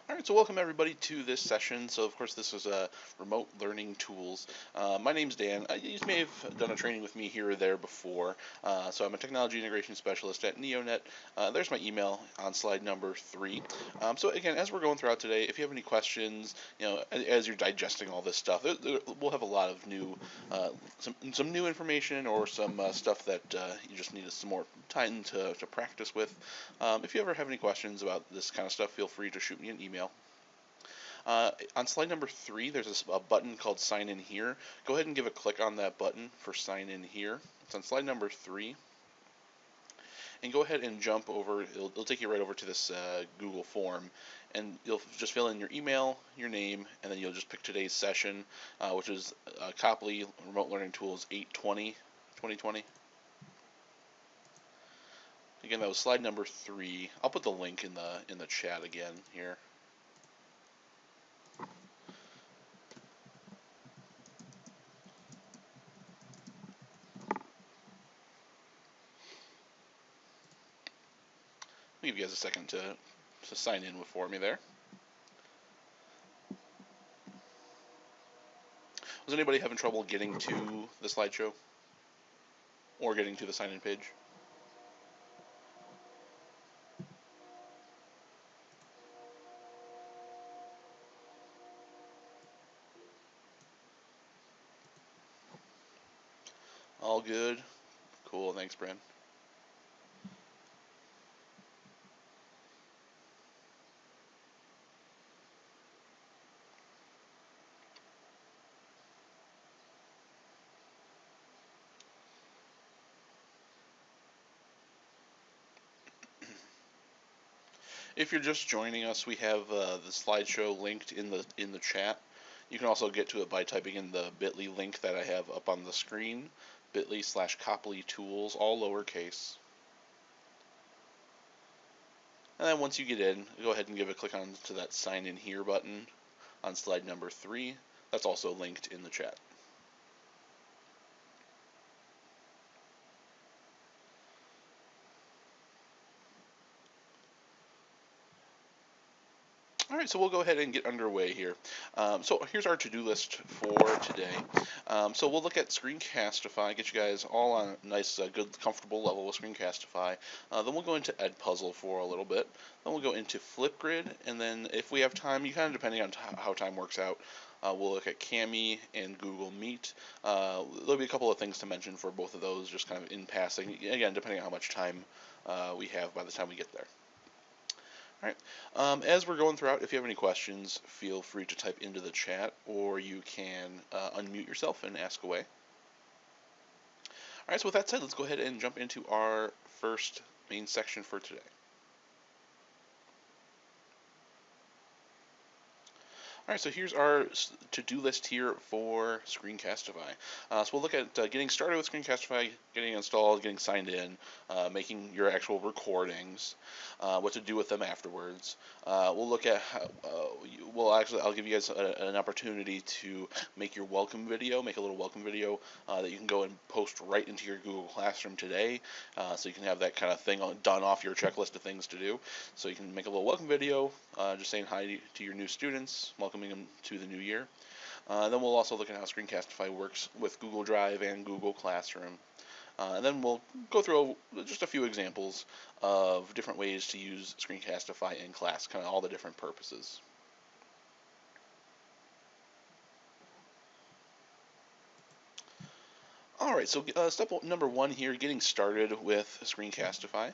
All right, so welcome everybody to this session. So, of course, this is remote learning tools. My name's Dan. You may have done a training with me here or there before. So I'm a technology integration specialist at NeoNet. There's my email on slide number 3. So again, as we're going throughout today, if you have any questions, as you're digesting all this stuff, we'll have a lot of new, some new information or some stuff that you just need some more time to practice with. If you ever have any questions about this kind of stuff, feel free to shoot me an email. On slide number 3, there's a button called Sign In Here. Go ahead and give a click on that button for Sign In Here. It's on slide number 3. And go ahead and jump over, it'll take you right over to this Google form. And you'll just fill in your email, your name, and then you'll just pick today's session, which is Copley Remote Learning Tools 8/20, 2020. Again, that was slide number 3. I'll put the link in the chat again here. I'll give you guys a second to sign in for me there. Was anybody having trouble getting to the slideshow? Or getting to the sign-in page? All good? Cool, thanks, Brand. If you're just joining us, we have the slideshow linked in the chat. You can also get to it by typing in the bit.ly link that I have up on the screen, bit.ly/Copley Tools, all lowercase. And then once you get in, go ahead and give a click on to that Sign In Here button on slide number 3. That's also linked in the chat. All right, so we'll go ahead and get underway here. So here's our to-do list for today. So we'll look at Screencastify, get you guys all on a nice, good, comfortable level with Screencastify. Then we'll go into Edpuzzle for a little bit. Then we'll go into Flipgrid, and then if we have time, you kind of depending on how time works out, we'll look at Cami and Google Meet. There'll be a couple of things to mention for both of those, just kind of in passing. Again, depending on how much time we have by the time we get there. All right. As we're going throughout, if you have any questions, feel free to type into the chat, or you can unmute yourself and ask away. All right. So with that said, let's go ahead and jump into our first main section for today. All right, so here's our to-do list here for Screencastify. So we'll look at getting started with Screencastify, getting installed, getting signed in, making your actual recordings, what to do with them afterwards. We'll look at how, I'll give you guys an opportunity to make your welcome video, make a little welcome video that you can go and post right into your Google Classroom today, so you can have that kind of thing done off your checklist of things to do. So you can make a little welcome video, just saying hi to your new students, welcoming them to the new year. Then we'll also look at how Screencastify works with Google Drive and Google Classroom. And then we'll go through just a few examples of different ways to use Screencastify in class, kind of all the different purposes. Alright, so step number 1 here, getting started with Screencastify.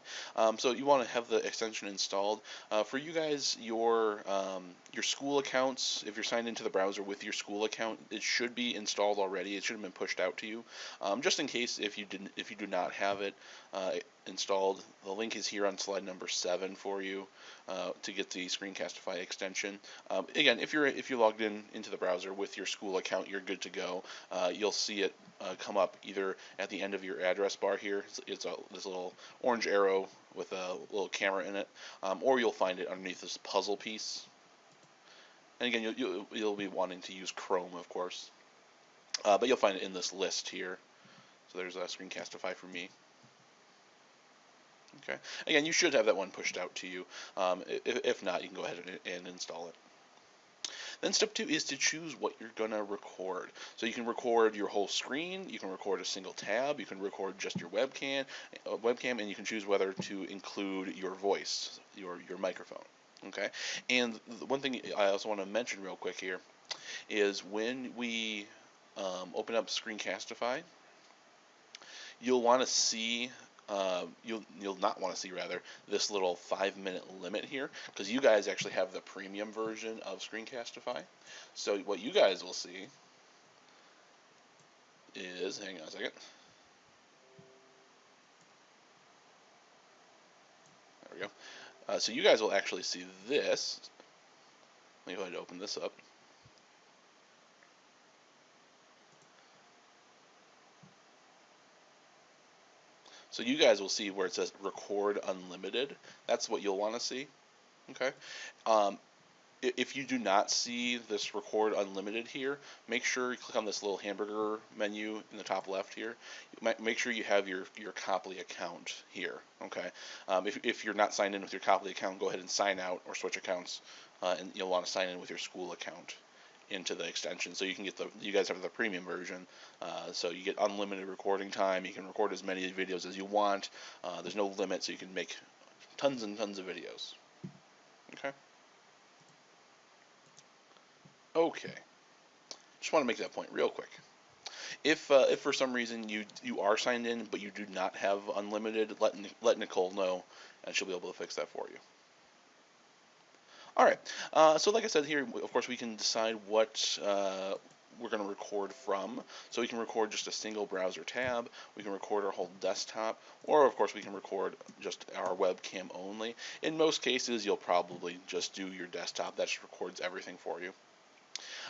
So you want to have the extension installed. For you guys, your school accounts, if you're signed into the browser with your school account, it should be installed already. It should have been pushed out to you. Just in case if you do not have it installed, the link is here on slide number 7 for you to get the Screencastify extension. Again, if you're logged into the browser with your school account, you're good to go. You'll see it come up either at the end of your address bar here. It's this little orange arrow with a little camera in it, or you'll find it underneath this puzzle piece. And again, you'll be wanting to use Chrome, of course, but you'll find it in this list here. So there's a Screencastify for me. Okay. Again, you should have that one pushed out to you. If not, you can go ahead and install it. Then step two is to choose what you're going to record. So you can record your whole screen, you can record a single tab, you can record just your webcam, and you can choose whether to include your voice, your microphone. Okay. And the one thing I also want to mention real quick here is when we open up Screencastify, you'll want to see you'll not want to see rather this little 5-minute limit here, because you guys actually have the premium version of Screencastify. So what you guys will see is, hang on a second, there we go. So you guys will actually see this. Let me go ahead and open this up. So you guys will see where it says record unlimited. That's what you'll want to see. Okay. Um, if you do not see this record unlimited here, make sure you click on this little hamburger menu in the top left here. Make sure you have your Copley account here. Okay. If you're not signed in with your Copley account, go ahead and sign out or switch accounts, and you'll want to sign in with your school account into the extension, so you can get you guys have the premium version, so you get unlimited recording time. You can record as many videos as you want. There's no limit, so you can make tons and tons of videos. Okay. Okay. Just want to make that point real quick. If for some reason you are signed in but you do not have unlimited, let Nicole know, and she'll be able to fix that for you. All right. So like I said here, of course we can decide what we're going to record from. So we can record just a single browser tab, we can record our whole desktop, or of course we can record just our webcam only. In most cases, you'll probably just do your desktop. That just records everything for you.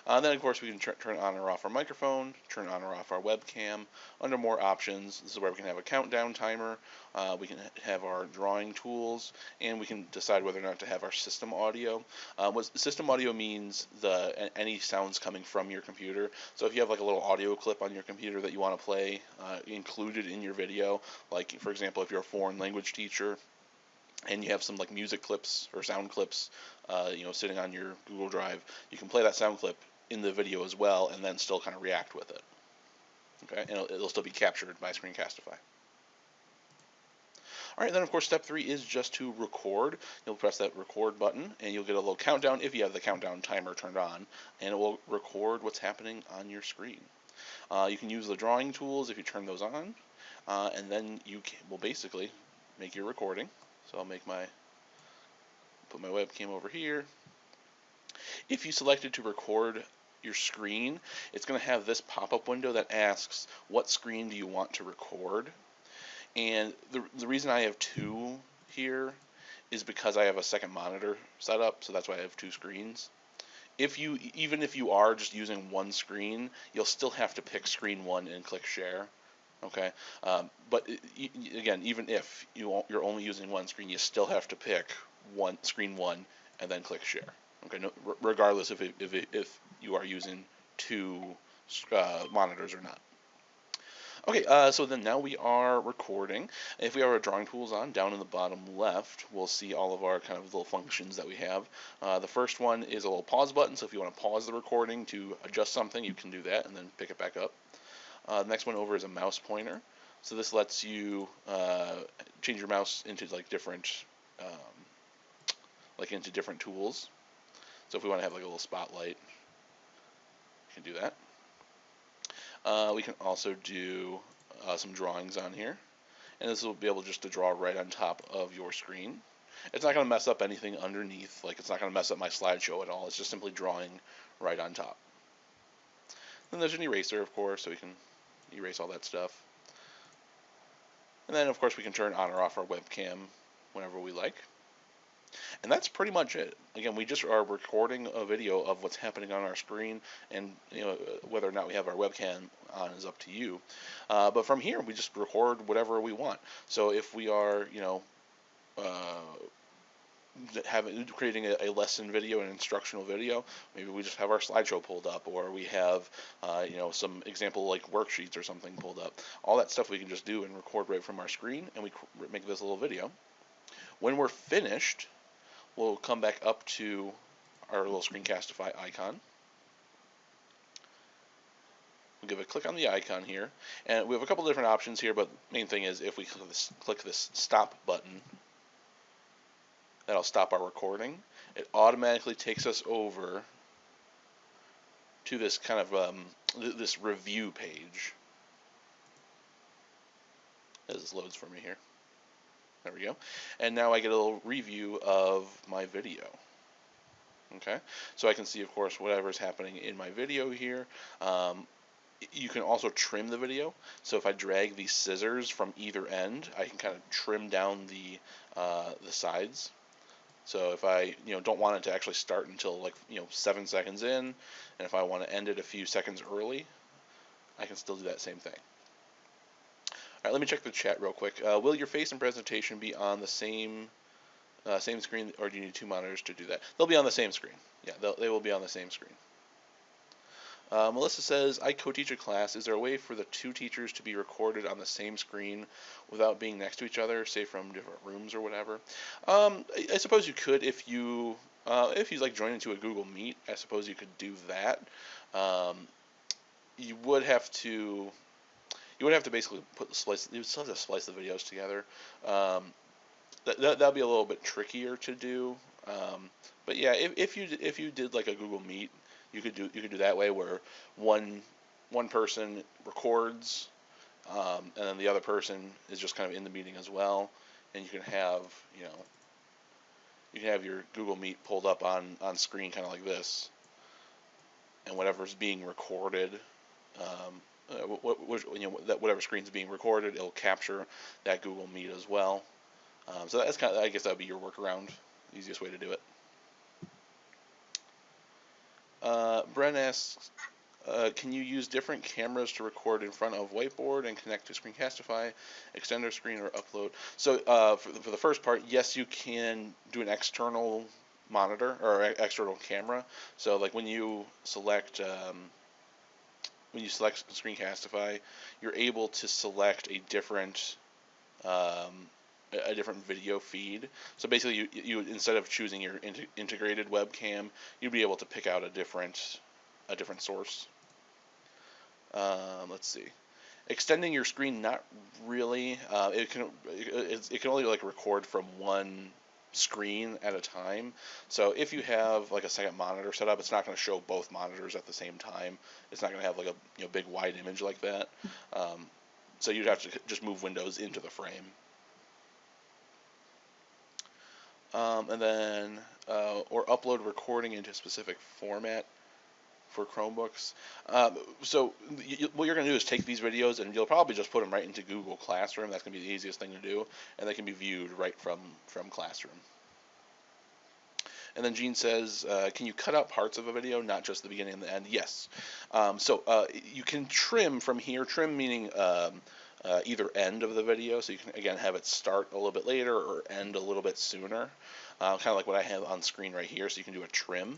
Then, of course, we can turn on or off our microphone, turn on or off our webcam. Under More Options, this is where we can have a countdown timer, we can have our drawing tools, and we can decide whether or not to have our system audio. What system audio means, any sounds coming from your computer. So if you have like a little audio clip on your computer that you want to play included in your video, like for example, if you're a foreign language teacher, and you have some like music clips or sound clips, sitting on your Google Drive, you can play that sound clip in the video as well, and then still kind of react with it. Okay, and it'll still be captured by Screencastify. All right, then of course step 3 is just to record. You'll press that record button, and you'll get a little countdown if you have the countdown timer turned on, and it will record what's happening on your screen. You can use the drawing tools if you turn those on, and then you will basically make your recording. So I'll put my webcam over here. If you selected to record your screen, it's going to have this pop-up window that asks, what screen do you want to record? And the reason I have 2 here is because I have a second monitor set up, so that's why I have 2 screens. Even if you are just using one screen, you'll still have to pick screen 1 and click share. Okay, but again, even if you're only using one screen, you still have to pick screen 1 and then click share. Okay, no, regardless if you are using 2 monitors or not. Okay, so then now we are recording. If we have our drawing tools on, down in the bottom left, we'll see all of our kind of little functions that we have. The first one is a little pause button, so if you want to pause the recording to adjust something, you can do that and then pick it back up. The next one over is a mouse pointer. So this lets you change your mouse into like different tools. So if we want to have like a little spotlight, we can do that. We can also do some drawings on here, and this will be able just to draw right on top of your screen. It's not going to mess up anything underneath, like it's not going to mess up my slideshow at all. It's just simply drawing right on top. Then there's an eraser, of course, so we can erase all that stuff. And then, of course, we can turn on or off our webcam whenever we like. And that's pretty much it. Again, we just are recording a video of what's happening on our screen, and whether or not we have our webcam on is up to you. But from here, we just record whatever we want. So if we are, creating a lesson video, an instructional video. Maybe we just have our slideshow pulled up, or we have some example like worksheets or something pulled up. All that stuff we can just do and record right from our screen, and we make this little video. When we're finished, we'll come back up to our little Screencastify icon. We'll give a click on the icon here, and we have a couple different options here, but the main thing is if we click this stop button, that'll stop our recording. It automatically takes us over to this kind of this review page. As this loads for me here. There we go. And now I get a little review of my video. Okay, so I can see, of course, whatever's happening in my video here. You can also trim the video. So if I drag these scissors from either end, I can kind of trim down the sides. So if I don't want it to actually start until like 7 seconds in, and if I want to end it a few seconds early, I can still do that same thing. All right, let me check the chat real quick. Will your face and presentation be on the same screen, or do you need two monitors to do that? They'll be on the same screen. Yeah, they will be on the same screen. Melissa says, I co-teach a class. Is there a way for the two teachers to be recorded on the same screen without being next to each other, say from different rooms or whatever? I suppose you could if you like join into a Google Meet. I suppose you could do that. You would have to basically you still have to splice the videos together. That'll be a little bit trickier to do. But yeah, if you did like a Google Meet, you could do that way, where one person records, and then the other person is just kind of in the meeting as well, and you can have your Google Meet pulled up on screen kind of like this, and whatever's being recorded, whatever screen's being recorded, it'll capture that Google Meet as well. So that's kind of, I guess that would be your workaround, the easiest way to do it. Bren asks, can you use different cameras to record in front of whiteboard and connect to Screencastify, extender screen, or upload? So for the first part, yes, you can do an external monitor or external camera. So like when you select Screencastify, you're able to select a different video feed. So basically, you instead of choosing your integrated webcam, you'd be able to pick out a different source. Let's see. Extending your screen, not really. It can only like record from one screen at a time. So if you have like a second monitor set up, it's not going to show both monitors at the same time. It's not going to have like a big wide image like that. So you'd have to just move windows into the frame. And then or upload recording into a specific format for Chromebooks. So what you're going to do is take these videos, and you'll probably just put them right into Google Classroom. That's going to be the easiest thing to do, and they can be viewed right from Classroom. And then Gene says, can you cut out parts of a video, not just the beginning and the end? Yes. So you can trim from here. Trim meaning either end of the video, so you can again have it start a little bit later or end a little bit sooner, kind of like what I have on screen right here. So you can do a trim.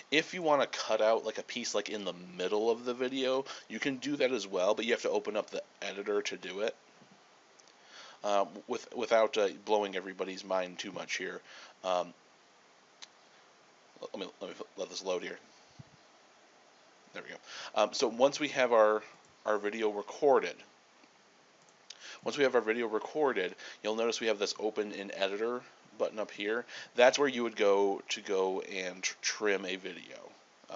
If you want to cut out like a piece like in the middle of the video, you can do that as well, but you have to open up the editor to do it. Without blowing everybody's mind too much here. Let me let this load here. There we go. So once we have our video recorded, you'll notice we have this open in editor button up here. That's where you would go and trim a video.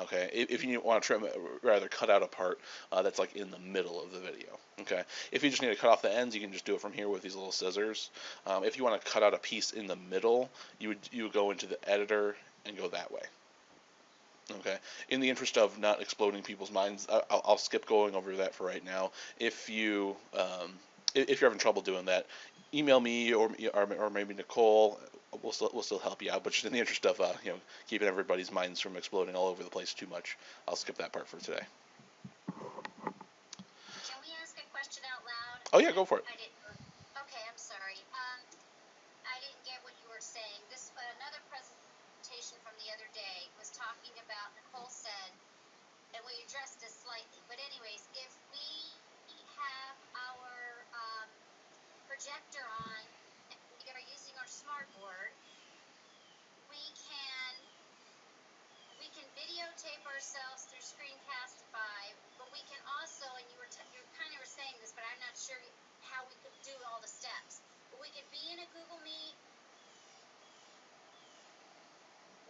Okay, if you want to trim, rather cut out a part that's like in the middle of the video. Okay, if you just need to cut off the ends, you can just do it from here with these little scissors. If you want to cut out a piece in the middle, you would go into the editor and go that way. Okay. In the interest of not exploding people's minds, I'll skip going over that for right now. If you're having trouble doing that, email me or maybe Nicole. We'll still help you out. But just in the interest of keeping everybody's minds from exploding all over the place too much, I'll skip that part for today. Can we ask a question out loud? Oh yeah, go for it. Okay, I'm sorry. I didn't get what you were saying. This in a Google Meet?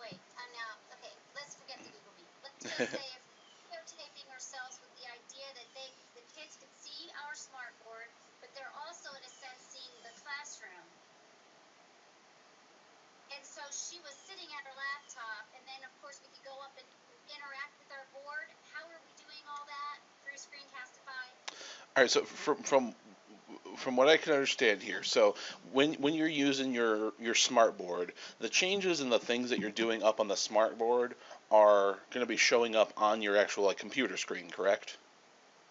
Wait, I'm now, okay, let's forget the Google Meet. Let's just say if we're videotaping ourselves with the idea that the kids could see our smartboard, but they're also, in a sense, seeing the classroom. And so she was sitting at her laptop, and then, of course, we could go up and interact with our board. How are we doing all that through Screencastify? All right, so from what I can understand here, so when you're using your smart board, the changes and the things that you're doing up on the smart board are going to be showing up on your actual like computer screen, correct?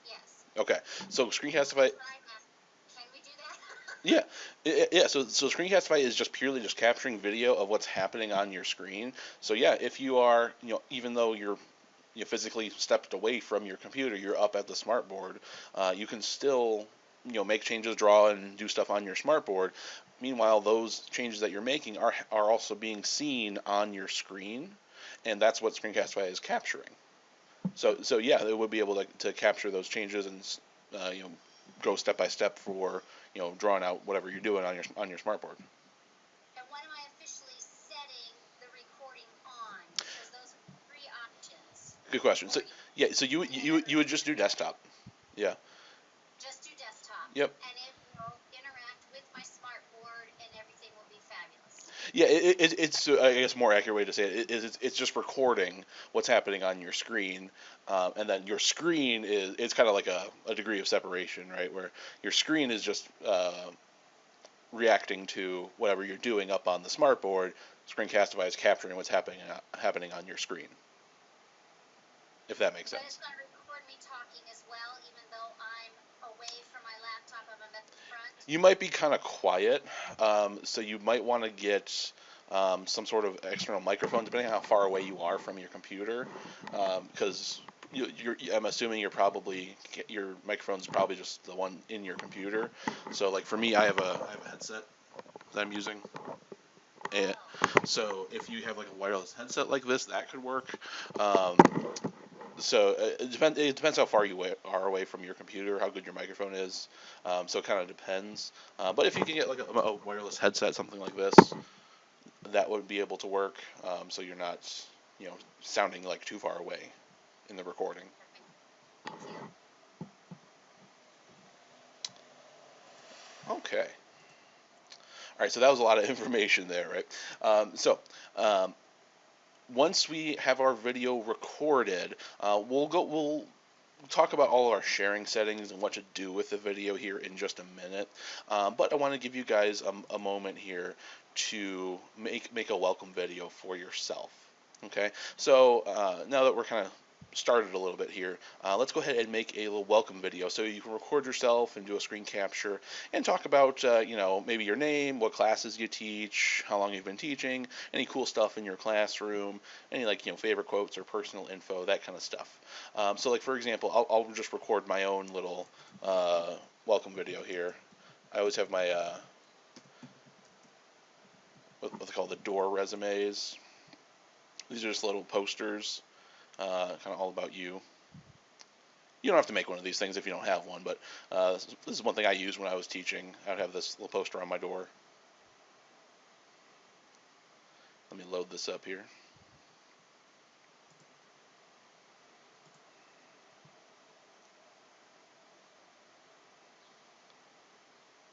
Yes. Okay, so Screencastify, Can we do that? yeah, yeah. So Screencastify is just purely just capturing video of what's happening on your screen. So yeah, if you are, even though you physically stepped away from your computer, you're up at the smartboard, you can still make changes, draw, and do stuff on your smartboard. Meanwhile, those changes that you're making are also being seen on your screen, and that's what Screencastify is capturing. So yeah, it would be able to capture those changes and go step by step for drawing out whatever you're doing on your smartboard. And when am I officially setting the recording on? Because those are three options. Good question. So Recording. yeah, so you would just do desktop. Yeah. Just do desktop. Yep. And it will interact with my smartboard, and everything will be fabulous. Yeah, it's I guess more accurate way to say it is it's just recording what's happening on your screen, and then your screen is it's kind of like a degree of separation, right? Where your screen is just reacting to whatever you're doing up on the smartboard. Screencastify is capturing what's happening on your screen, if that makes But sense. it's going to record me talking as well, even though I'm away from my laptop and I'm at the front. You might be kind of quiet, so you might want to get some sort of external microphone, depending on how far away you are from your computer, because I'm assuming your microphone's probably just the one in your computer. So like for me, I have a headset that I'm using, and so if you have like a wireless headset like this, that could work. Um, so it depends how far you are away from your computer, how good your microphone is. So it kind of depends. But if you can get like a wireless headset, something like this, that would be able to work. So you're not, sounding like too far away in the recording. Thank you. Okay. All right. So that was a lot of information there, right? So once we have our video recorded, we'll talk about all of our sharing settings and what to do with the video here in just a minute. But I want to give you guys a moment here to make a welcome video for yourself. Okay, so now that we're kind of started a little bit here, let's go ahead and make a little welcome video. So you can record yourself and do a screen capture and talk about, maybe your name, what classes you teach, how long you've been teaching, any cool stuff in your classroom, any like, favorite quotes or personal info, that kind of stuff. So like for example, I'll just record my own little welcome video here. I always have my what they call the door resumes. These are just little posters, kind of all about you. You don't have to make one of these things if you don't have one, but this is one thing I used when I was teaching. I would have this little poster on my door. Let me load this up here.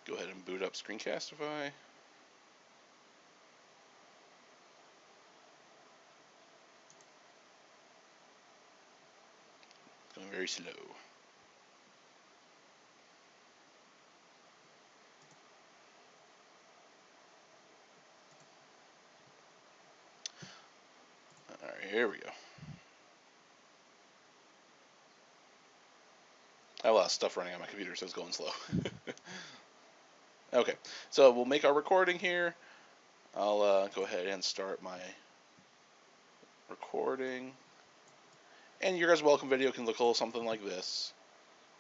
Go ahead and boot up Screencastify. Going very slow. All right, here we go. I have a lot of stuff running on my computer, so it's going slow. Okay, so we'll make our recording here. I'll go ahead and start my recording. And your guys' welcome video can look a little something like this.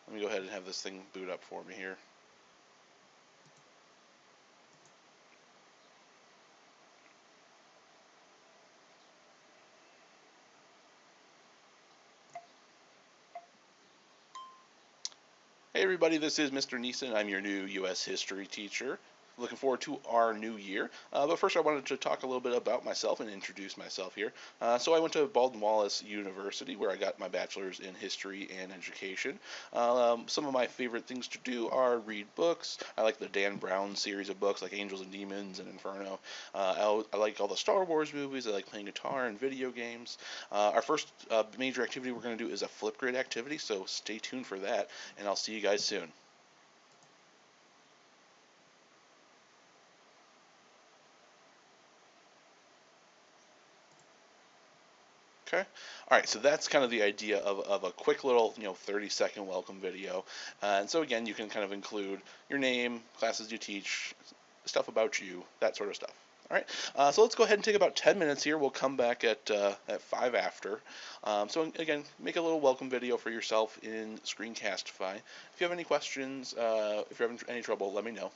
Let me go ahead and have this thing boot up for me here. Hey everybody, this is Mr. Neeson. I'm your new U.S. history teacher. looking forward to our new year. But first, I wanted to talk a little bit about myself and introduce myself here. So I went to Baldwin Wallace University, where I got my bachelor's in history and education. Some of my favorite things to do are read books. I like the Dan Brown series of books, like Angels and Demons and Inferno. I like all the Star Wars movies. I like playing guitar and video games. Our first major activity we're going to do is a Flipgrid activity, so stay tuned for that, and I'll see you guys soon. Okay. All right. So that's kind of the idea of a quick little, 30-second welcome video. And so again, you can kind of include your name, classes you teach, stuff about you, that sort of stuff. All right. So let's go ahead and take about 10 minutes here. We'll come back at 5 after. So again, make a little welcome video for yourself in Screencastify. If you have any questions, if you're having any trouble, let me know.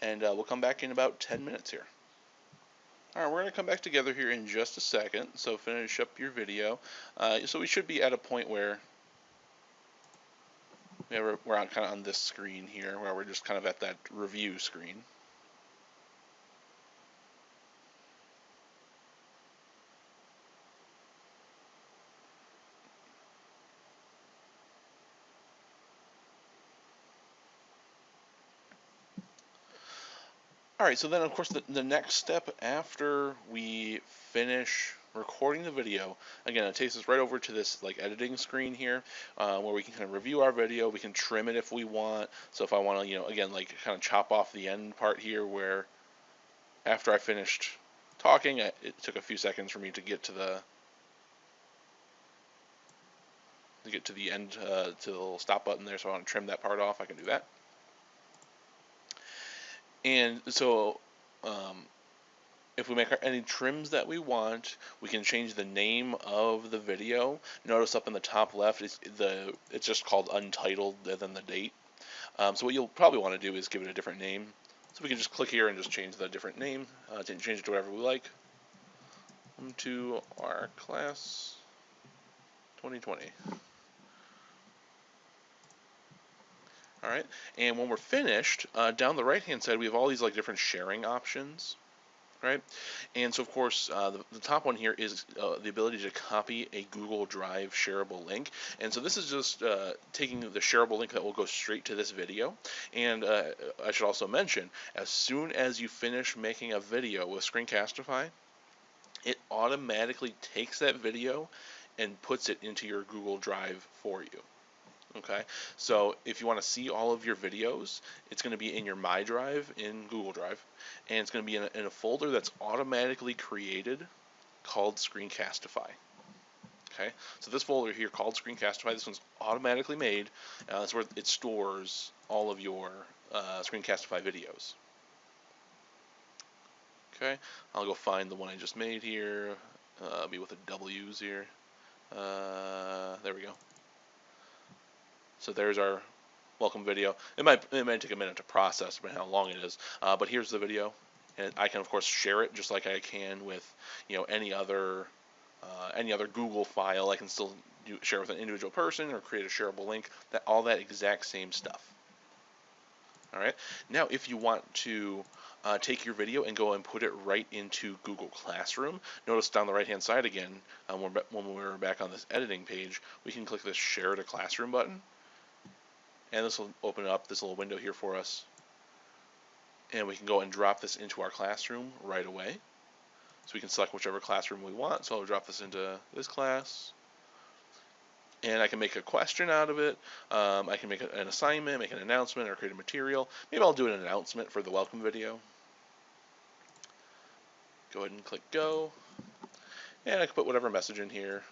And we'll come back in about 10 minutes here. Alright, we're going to come back together here in just a second, so finish up your video. So we should be at a point where we're kind of on this screen here, where we're just kind of at that review screen. Alright, so then of course the next step after we finish recording the video, again it takes us right over to this like editing screen here, where we can kind of review our video. We can trim it if we want. So if I want to, again, like kind of chop off the end part here, where after I finished talking, it took a few seconds for me to get to the end, to the little stop button there. So I want to trim that part off, I can do that. And so if we make any trims that we want, we can change the name of the video. Notice up in the top left, it's just called Untitled and then the date. So what you'll probably want to do is give it a different name. So we can just click here and just change the different name, change it to whatever we like. To our class 2020. All right, and when we're finished, down the right-hand side, we have all these like different sharing options, right? And so, of course, the top one here is the ability to copy a Google Drive shareable link. And so this is just taking the shareable link that will go straight to this video. And I should also mention, as soon as you finish making a video with Screencastify, it automatically takes that video and puts it into your Google Drive for you. Okay, so if you want to see all of your videos, it's going to be in your My Drive in Google Drive, and it's going to be in a folder that's automatically created called Screencastify. Okay, so this folder here called Screencastify, this one's automatically made. That's where it stores all of your Screencastify videos. Okay, I'll go find the one I just made here. Be with the W's here. There we go. So there's our welcome video. It might take a minute to process, depending on how long it is. But here's the video, and I can of course share it just like I can with any other Google file. I can still share with an individual person or create a shareable link. All that exact same stuff. All right. Now, if you want to take your video and go and put it right into Google Classroom, notice down the right-hand side again, when we're back on this editing page, we can click this Share to Classroom button. And this will open up this little window here for us. And we can go and drop this into our classroom right away. So we can select whichever classroom we want. So I'll drop this into this class. And I can make a question out of it. I can make an assignment, make an announcement, or create a material. Maybe I'll do an announcement for the welcome video. Go ahead and click go. And I can put whatever message in here.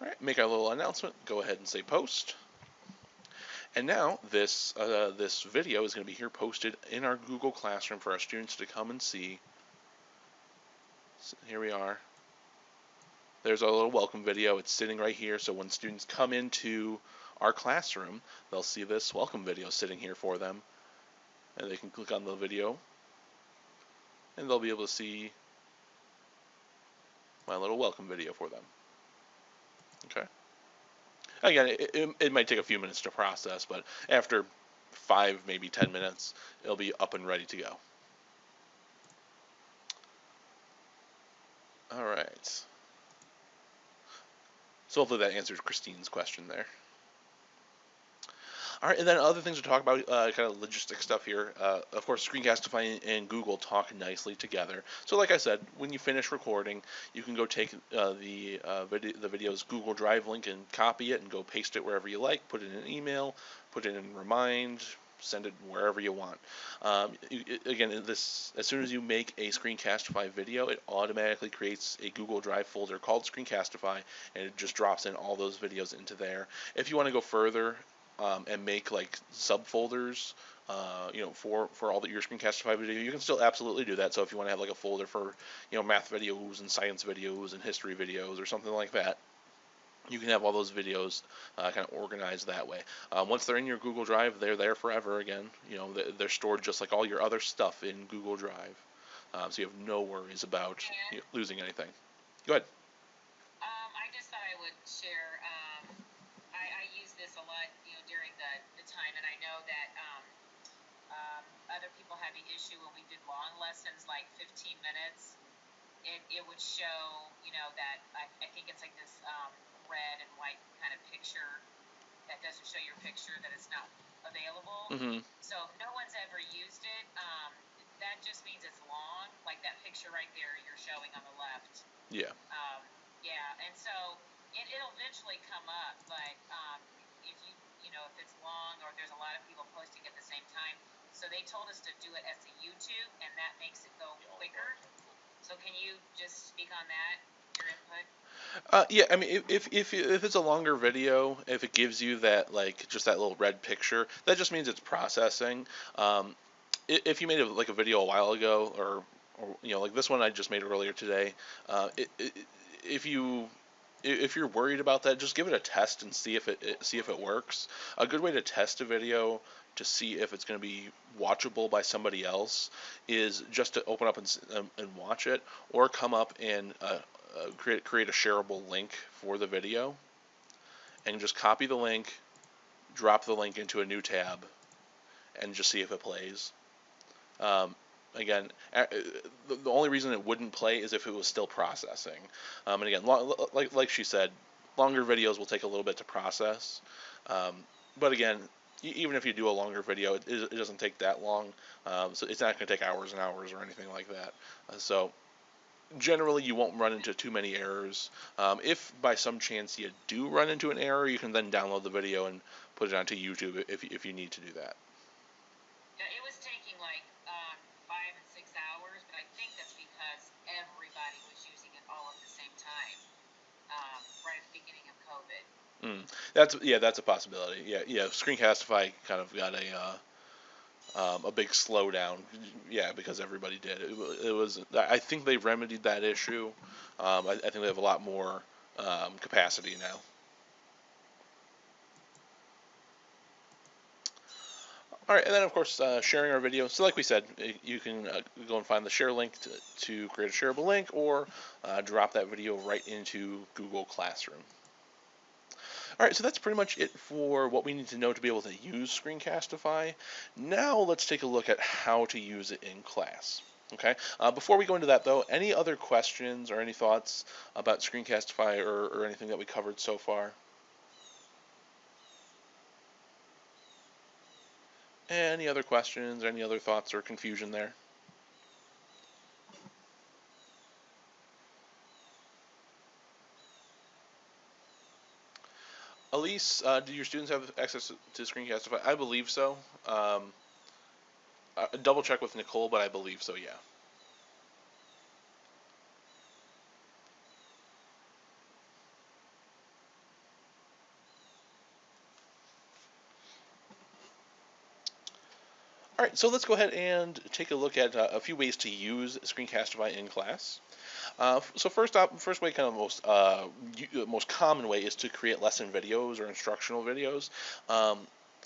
All right, make our little announcement. Go ahead and say post. And now this video is going to be here posted in our Google Classroom for our students to come and see. So here we are. There's our little welcome video. It's sitting right here. So when students come into our classroom, they'll see this welcome video sitting here for them, and they can click on the video, and they'll be able to see my little welcome video for them. Okay. Again, it might take a few minutes to process, but after 5, maybe 10 minutes, it'll be up and ready to go. All right. So hopefully that answers Christine's question there. All right, and then other things to talk about, kind of logistic stuff here. Of course, Screencastify and Google talk nicely together. So, like I said, when you finish recording, you can go take the video's Google Drive link and copy it and go paste it wherever you like. Put it in an email, put it in Remind, send it wherever you want. Again, as soon as you make a Screencastify video, it automatically creates a Google Drive folder called Screencastify, and it just drops in all those videos into there. If you want to go further, and make like subfolders, for all your Screencastify video, you can still absolutely do that. So if you want to have like a folder for, math videos and science videos and history videos or something like that, you can have all those videos kind of organized that way. Once they're in your Google Drive, they're there forever again. They're stored just like all your other stuff in Google Drive. So you have no worries about losing anything. Go ahead. I just thought I would share. I use this a lot, during the time, and I know that other people had the issue when we did long lessons, like 15 minutes. It would show, that I think it's like this red and white kind of picture that doesn't show your picture, that it's not available. Mm-hmm. So if no one's ever used it, that just means it's long. Like that picture right there you're showing on the left. Yeah. Yeah, and so it'll eventually come up, but if if it's long or there's a lot of people posting at the same time, so they told us to do it as a YouTube, and that makes it go quicker. So can you just speak on that, your input? Yeah, I mean, if it's a longer video, if it gives you that like just that little red picture, that just means it's processing. If you made like a video a while ago, or like this one I just made earlier today, if you're worried about that, just give it a test and see if it works. A good way to test a video to see if it's going to be watchable by somebody else is just to open up and watch it, or come up and create a shareable link for the video, and just copy the link, drop the link into a new tab, and just see if it plays. Again, the only reason it wouldn't play is if it was still processing. And again, like she said, longer videos will take a little bit to process. But again, even if you do a longer video, it doesn't take that long. So it's not going to take hours and hours or anything like that. So generally, you won't run into too many errors. If by some chance you do run into an error, you can then download the video and put it onto YouTube if you need to do that. Yeah, it was taking like 5 and 6 hours, but I think that's because everybody was using it all at the same time, right at the beginning of COVID. That's a possibility. Yeah. Screencastify kind of got a big slowdown. Yeah, because everybody did. It was. I think they remedied that issue. I think they have a lot more capacity now. All right, and then of course sharing our video. So like we said, you can go and find the share link to create a shareable link, or drop that video right into Google Classroom. All right, so that's pretty much it for what we need to know to be able to use Screencastify. Now let's take a look at how to use it in class. Okay. Before we go into that, though, any other questions or any thoughts about Screencastify or anything that we covered so far? Any other questions, any other thoughts or confusion there? Elise, do your students have access to Screencastify? I believe so. Double check with Nicole, but I believe so, yeah. All right, so let's go ahead and take a look at a few ways to use Screencastify in class. So first way, kind of most common way is to create lesson videos or instructional videos. Um,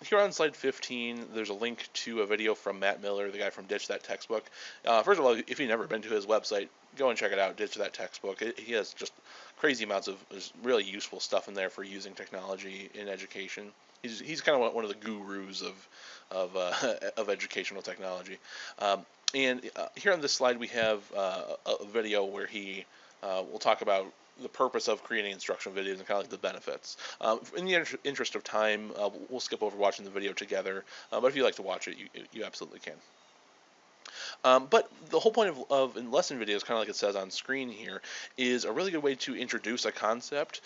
Here on slide 15, there's a link to a video from Matt Miller, the guy from Ditch That Textbook. First of all, if you've never been to his website, go and check it out, Ditch That Textbook. He has just crazy amounts of really useful stuff in there for using technology in education. He's kind of one of the gurus of educational technology. And here on this slide, we have a video where he will talk about the purpose of creating instructional videos and kind of like the benefits. In the interest of time, we'll skip over watching the video together, but if you like to watch it, you absolutely can. But the whole point of in lesson videos, kind of like it says on screen here, is a really good way to introduce a concept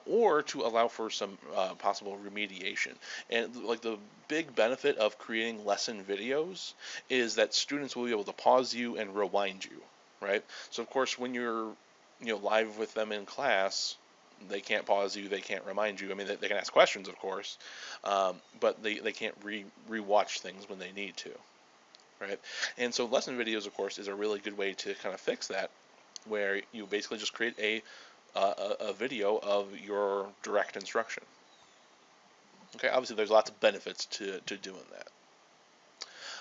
or to allow for some possible remediation. And like the big benefit of creating lesson videos is that students will be able to pause you and rewind you, right? So of course, when you're live with them in class, they can't pause you, they can't remind you. I mean, they can ask questions, of course, but they can't re-watch things when they need to. Right? And so lesson videos, of course, is a really good way to kind of fix that, where you basically just create a video of your direct instruction. Okay, obviously there's lots of benefits to doing that.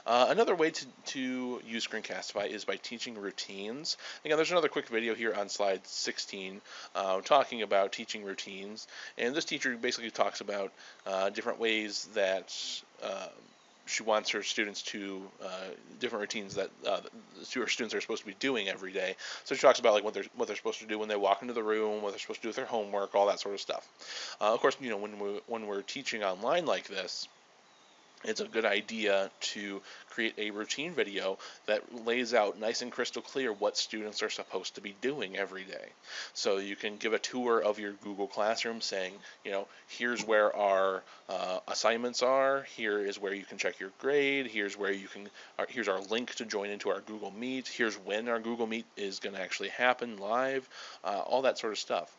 Another way to use Screencastify is by teaching routines. Again, there's another quick video here on slide 16 talking about teaching routines. And this teacher basically talks about different ways that she wants her students to different routines that her students are supposed to be doing every day. So she talks about like what they're supposed to do when they walk into the room, what they're supposed to do with their homework, all that sort of stuff. Of course, when we're teaching online like this, it's a good idea to create a routine video that lays out nice and crystal clear what students are supposed to be doing every day. So you can give a tour of your Google Classroom saying, here's where our assignments are, here is where you can check your grade, here's our link to join into our Google Meet, here's when our Google Meet is going to actually happen live, all that sort of stuff.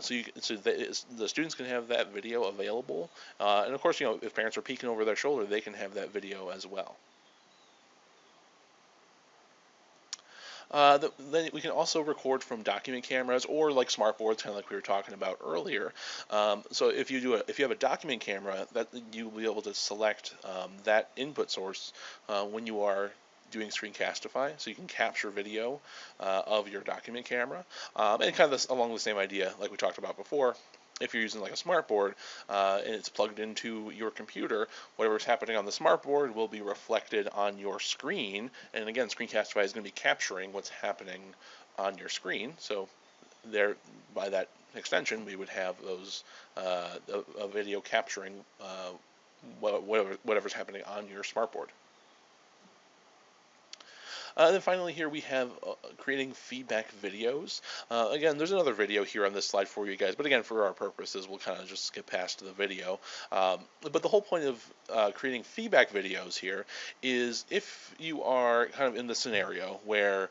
So the students can have that video available, and of course, if parents are peeking over their shoulder, they can have that video as well. Then we can also record from document cameras or like smartboards, kind of like we were talking about earlier. So if you have a document camera, that you will be able to select that input source when you are doing Screencastify, so you can capture video of your document camera, and kind of along the same idea like we talked about before. If you're using like a smartboard and it's plugged into your computer, whatever's happening on the smartboard will be reflected on your screen. And again, Screencastify is going to be capturing what's happening on your screen. So there, by that extension, we would have those a video capturing whatever's happening on your smartboard. And then finally here we have creating feedback videos. Again, there's another video here on this slide for you guys, but again, for our purposes, we'll kind of just skip past the video. But the whole point of creating feedback videos here is if you are kind of in the scenario where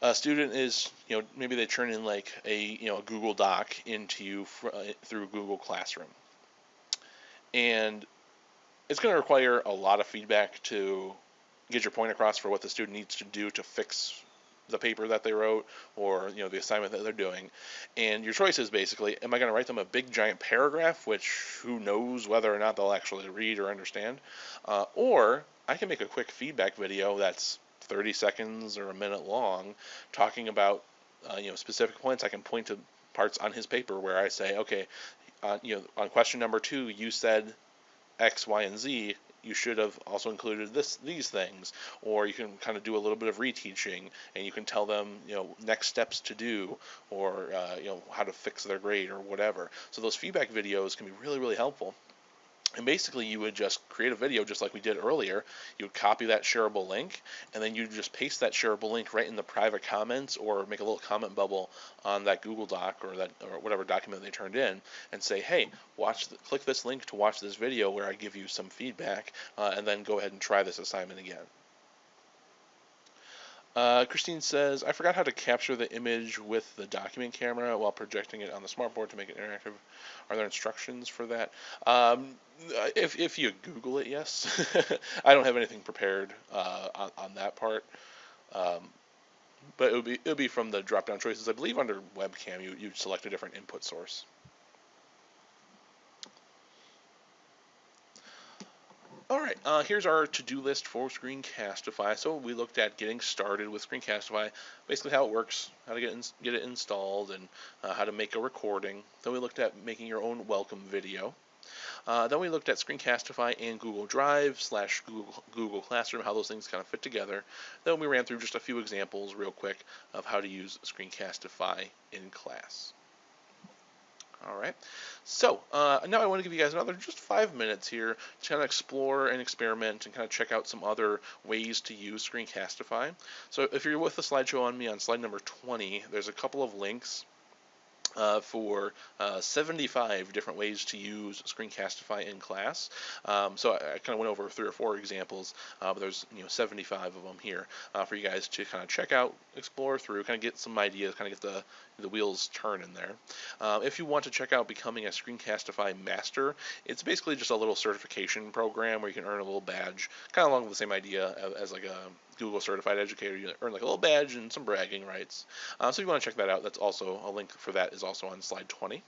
a student is, maybe they turn in like a Google Doc into you through Google Classroom, and it's going to require a lot of feedback to get your point across for what the student needs to do to fix the paper that they wrote or the assignment that they're doing. And your choice is basically, am I going to write them a big giant paragraph, which who knows whether or not they'll actually read or understand, or I can make a quick feedback video that's 30 seconds or a minute long talking about specific points. I can point to parts on his paper where I say, okay, on question number 2 you said X, Y, and Z, you should have also included these things. Or you can kind of do a little bit of reteaching, and you can tell them, next steps to do, or how to fix their grade or whatever. So those feedback videos can be really, really helpful. And basically, you would just create a video just like we did earlier. You would copy that shareable link, and then you just paste that shareable link right in the private comments, or make a little comment bubble on that Google Doc or whatever document they turned in, and say, hey, click this link to watch this video where I give you some feedback, and then go ahead and try this assignment again. Christine says, I forgot how to capture the image with the document camera while projecting it on the smartboard to make it interactive. Are there instructions for that? If you Google it, yes. I don't have anything prepared on that part. but it would be from the drop down choices. I believe under webcam you'd select a different input source. Alright, here's our to-do list for Screencastify. So we looked at getting started with Screencastify, basically how it works, how to get it installed, and how to make a recording. Then we looked at making your own welcome video. Then we looked at Screencastify and Google Drive / Google Classroom, how those things kind of fit together. Then we ran through just a few examples real quick of how to use Screencastify in class. All right, so now I want to give you guys another just 5 minutes here to kind of explore and experiment and kind of check out some other ways to use Screencastify. So if you're with the slideshow on me on slide number 20, there's a couple of links for 75 different ways to use Screencastify in class. So I kind of went over 3 or 4 examples, but there's 75 of them here for you guys to kind of check out, explore through, kind of get some ideas, kind of get the wheels turning there. If you want to check out becoming a Screencastify master, it's basically just a little certification program where you can earn a little badge, kind of along the same idea as like a Google certified educator. You earn like a little badge and some bragging rights. So if you want to check that out, that's also a link for that is also on slide 20.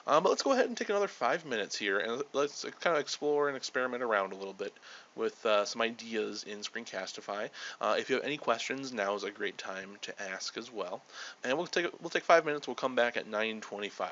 But let's go ahead and take another 5 minutes here and let's kind of explore and experiment around a little bit with some ideas in Screencastify. If you have any questions, now is a great time to ask as well. And we'll take 5 minutes. We'll come back at 9:25.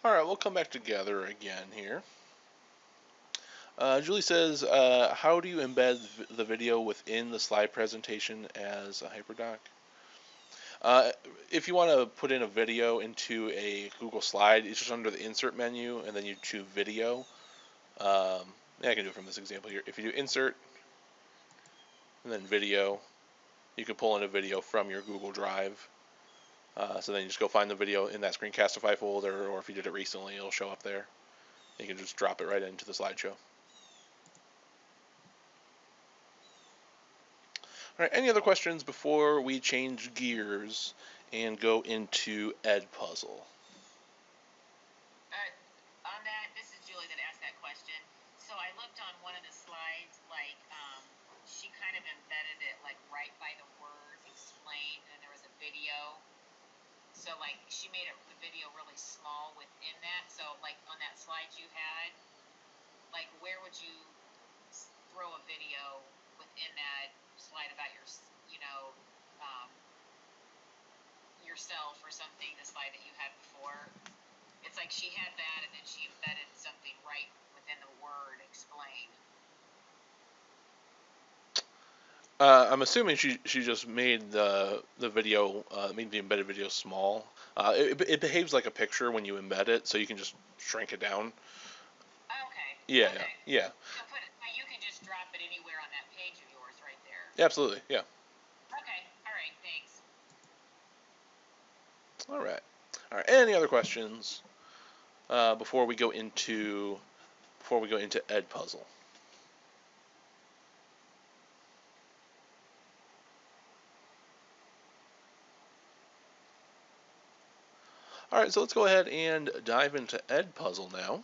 All right, we'll come back together again here. Julie says, how do you embed the video within the slide presentation as a hyperdoc? If you want to put in a video into a Google slide, it's just under the insert menu and then you choose video. Yeah, I can do it from this example here. If you do insert and then video, you can pull in a video from your Google Drive. So then you just go find the video in that Screencastify folder, or if you did it recently, it'll show up there. You can just drop it right into the slideshow. All right, any other questions before we change gears and go into Edpuzzle? On that, this is Julie that asked that question. So I looked on one of the slides, like she kind of embedded it like right by the word explain, and there was a video. So like she made the video really small within that. So like on that slide you had, like where would you throw a video within that slide about your, yourself or something, the slide that you had before? It's like she had that and then she embedded something right within the word explain. I'm assuming she just made the video, made the embedded video small. It behaves like a picture when you embed it, so you can just shrink it down. Okay. Yeah, okay. yeah. So you can just drop it anywhere on that page of yours right there. Absolutely, yeah. Okay, all right, thanks. All right. All right, any other questions before we go into Edpuzzle? All right, so let's go ahead and dive into Edpuzzle now.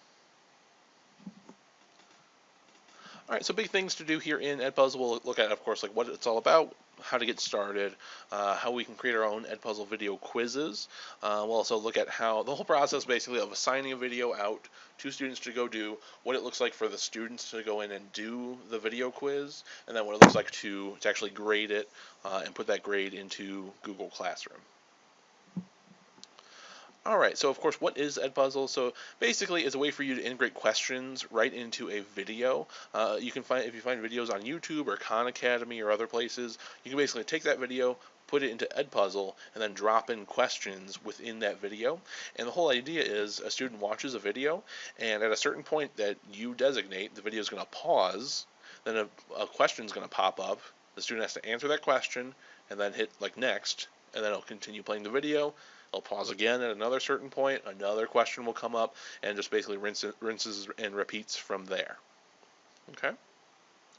All right, so big things to do here in Edpuzzle. We'll look at, of course, like what it's all about, how to get started, how we can create our own Edpuzzle video quizzes. We'll also look at how the whole process, basically, of assigning a video out to students to go do, what it looks like for the students to go in and do the video quiz, and then what it looks like to actually grade it and put that grade into Google Classroom. All right, so of course, what is Edpuzzle? So basically, it's a way for you to integrate questions right into a video. You can find, if you find videos on YouTube or Khan Academy or other places, you can basically take that video, put it into Edpuzzle, and then drop in questions within that video. And the whole idea is a student watches a video, and at a certain point that you designate, the video is going to pause, then a question is going to pop up. The student has to answer that question, and then hit like next, and then it'll continue playing the video. It'll pause again at another certain point, another question will come up, and just basically rinses and repeats from there. Okay?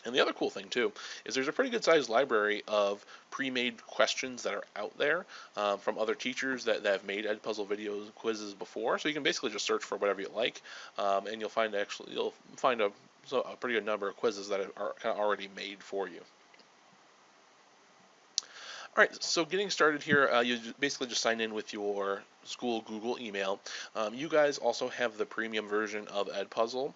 And the other cool thing, too, is there's a pretty good sized library of pre-made questions that are out there from other teachers that have made Edpuzzle video quizzes before. So you can basically just search for whatever you like, and you'll find a pretty good number of quizzes that are kind of already made for you. All right, so getting started here, you basically just sign in with your school Google email. You guys also have the premium version of Edpuzzle,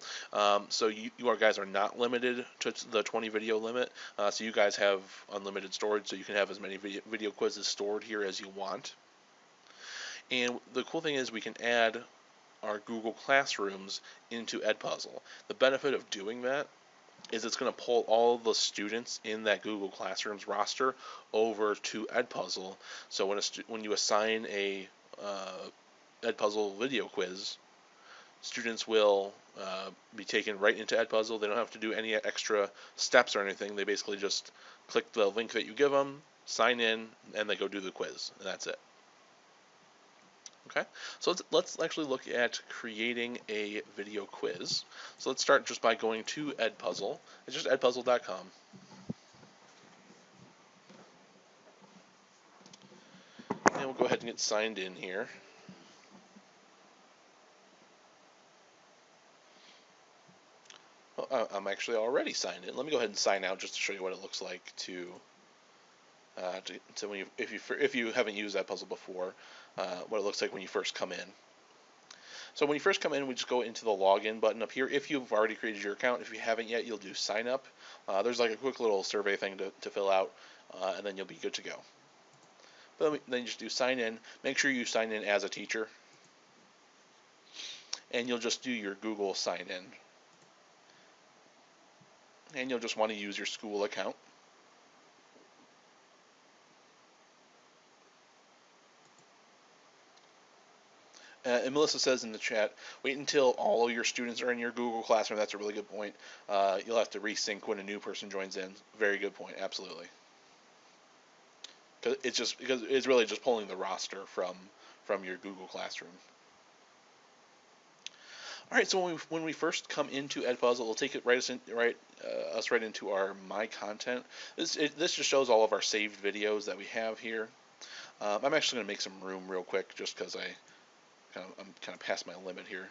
so you guys are not limited to the 20 video limit, so you guys have unlimited storage, so you can have as many video quizzes stored here as you want. And the cool thing is we can add our Google Classrooms into Edpuzzle. The benefit of doing that is it's going to pull all the students in that Google Classrooms roster over to Edpuzzle. So when you assign a Edpuzzle video quiz, students will be taken right into Edpuzzle. They don't have to do any extra steps or anything. They basically just click the link that you give them, sign in, and they go do the quiz, and that's it. Okay, so let's actually look at creating a video quiz. So let's start just by going to Edpuzzle. It's just edpuzzle.com. And we'll go ahead and get signed in here. Well, I'm actually already signed in. Let me go ahead and sign out just to show you what it looks like if you haven't used Edpuzzle before, what it looks like when you first come in. So when you first come in, we just go into the login button up here. If you've already created your account, if you haven't yet, you'll do sign up. There's like a quick little survey thing to fill out, and then you'll be good to go. But then you just do sign in. Make sure you sign in as a teacher, and you'll just do your Google sign in. And you'll just want to use your school account. And Melissa says in the chat, wait until all of your students are in your Google Classroom. That's a really good point. You'll have to resync when a new person joins in. Very good point, absolutely. Because it's really just pulling the roster from your Google Classroom. All right, so when we first come into Edpuzzle, it'll take it us right into our My Content. This just shows all of our saved videos that we have here. I'm actually going to make some room real quick just because I'm kind of past my limit here.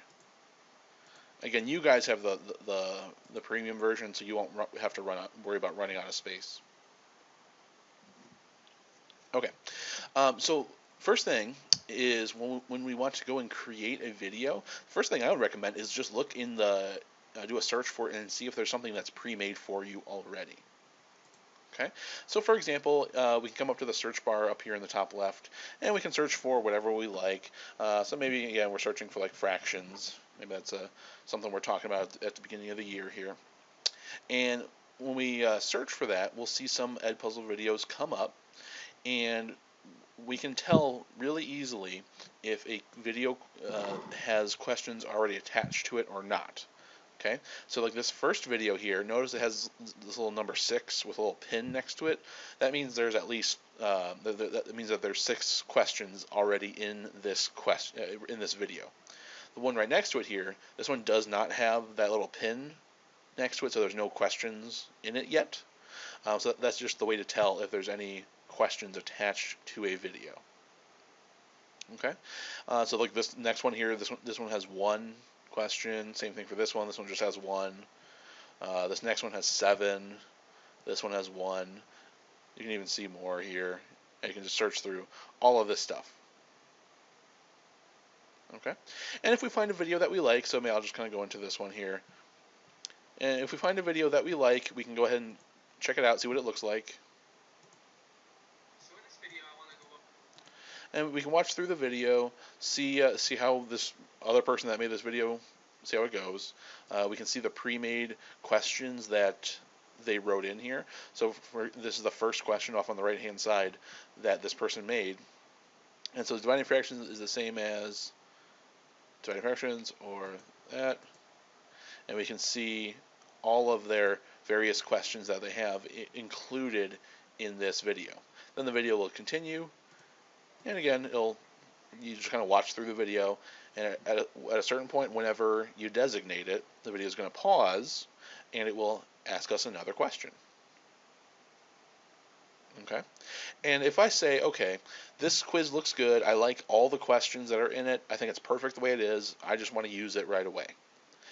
Again, you guys have the premium version, so you won't have to worry about running out of space. Okay, so first thing is when we want to go and create a video, first thing I would recommend is just look in do a search for it and see if there's something that's pre-made for you already. Okay, so for example, we can come up to the search bar up here in the top left, and we can search for whatever we like. So maybe, again, we're searching for like fractions. Maybe that's something we're talking about at the beginning of the year here. And when we search for that, we'll see some Edpuzzle videos come up, and we can tell really easily if a video has questions already attached to it or not. Okay, so like this first video here, notice it has this little number 6 with a little pin next to it. That means there's at least that means that there's 6 questions already in this in this video. The one right next to it here, this one does not have that little pin next to it, so there's no questions in it yet. So that's just the way to tell if there's any questions attached to a video. Okay, so like this next one here, this one has 1 question. Same thing for this one. This one just has 1. This next one has 7. This one has 1. You can even see more here. And you can just search through all of this stuff. Okay, and if we find a video that we like, so maybe I'll just kind of go into this one here. And if we find a video that we like, we can go ahead and check it out, see what it looks like. So in this video, I want to go over. And we can watch through the video, see how this other person that made this video, see how it goes. We can see the pre-made questions that they wrote in here. So this is the first question off on the right-hand side that this person made. And so dividing fractions is the same as dividing fractions or that. And we can see all of their various questions that they have included in this video. Then the video will continue, and again, you just kind of watch through the video, and at a certain point, whenever you designate it, the video is going to pause, and it will ask us another question. Okay, and if I say, okay, this quiz looks good, I like all the questions that are in it, I think it's perfect the way it is, I just want to use it right away.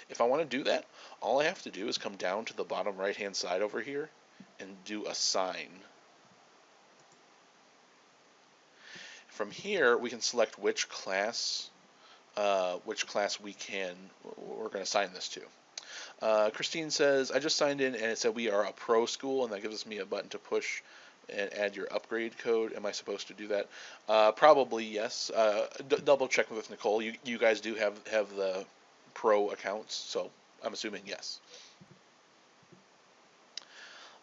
If I want to do that, all I have to do is come down to the bottom right-hand side over here and do assign. From here, we can select which class we're going to assign this to. Christine says, I just signed in and it said we are a pro school, and that gives me a button to push and add your upgrade code. Am I supposed to do that? Probably yes. Double check with Nicole. You guys do have the pro accounts, so I'm assuming yes.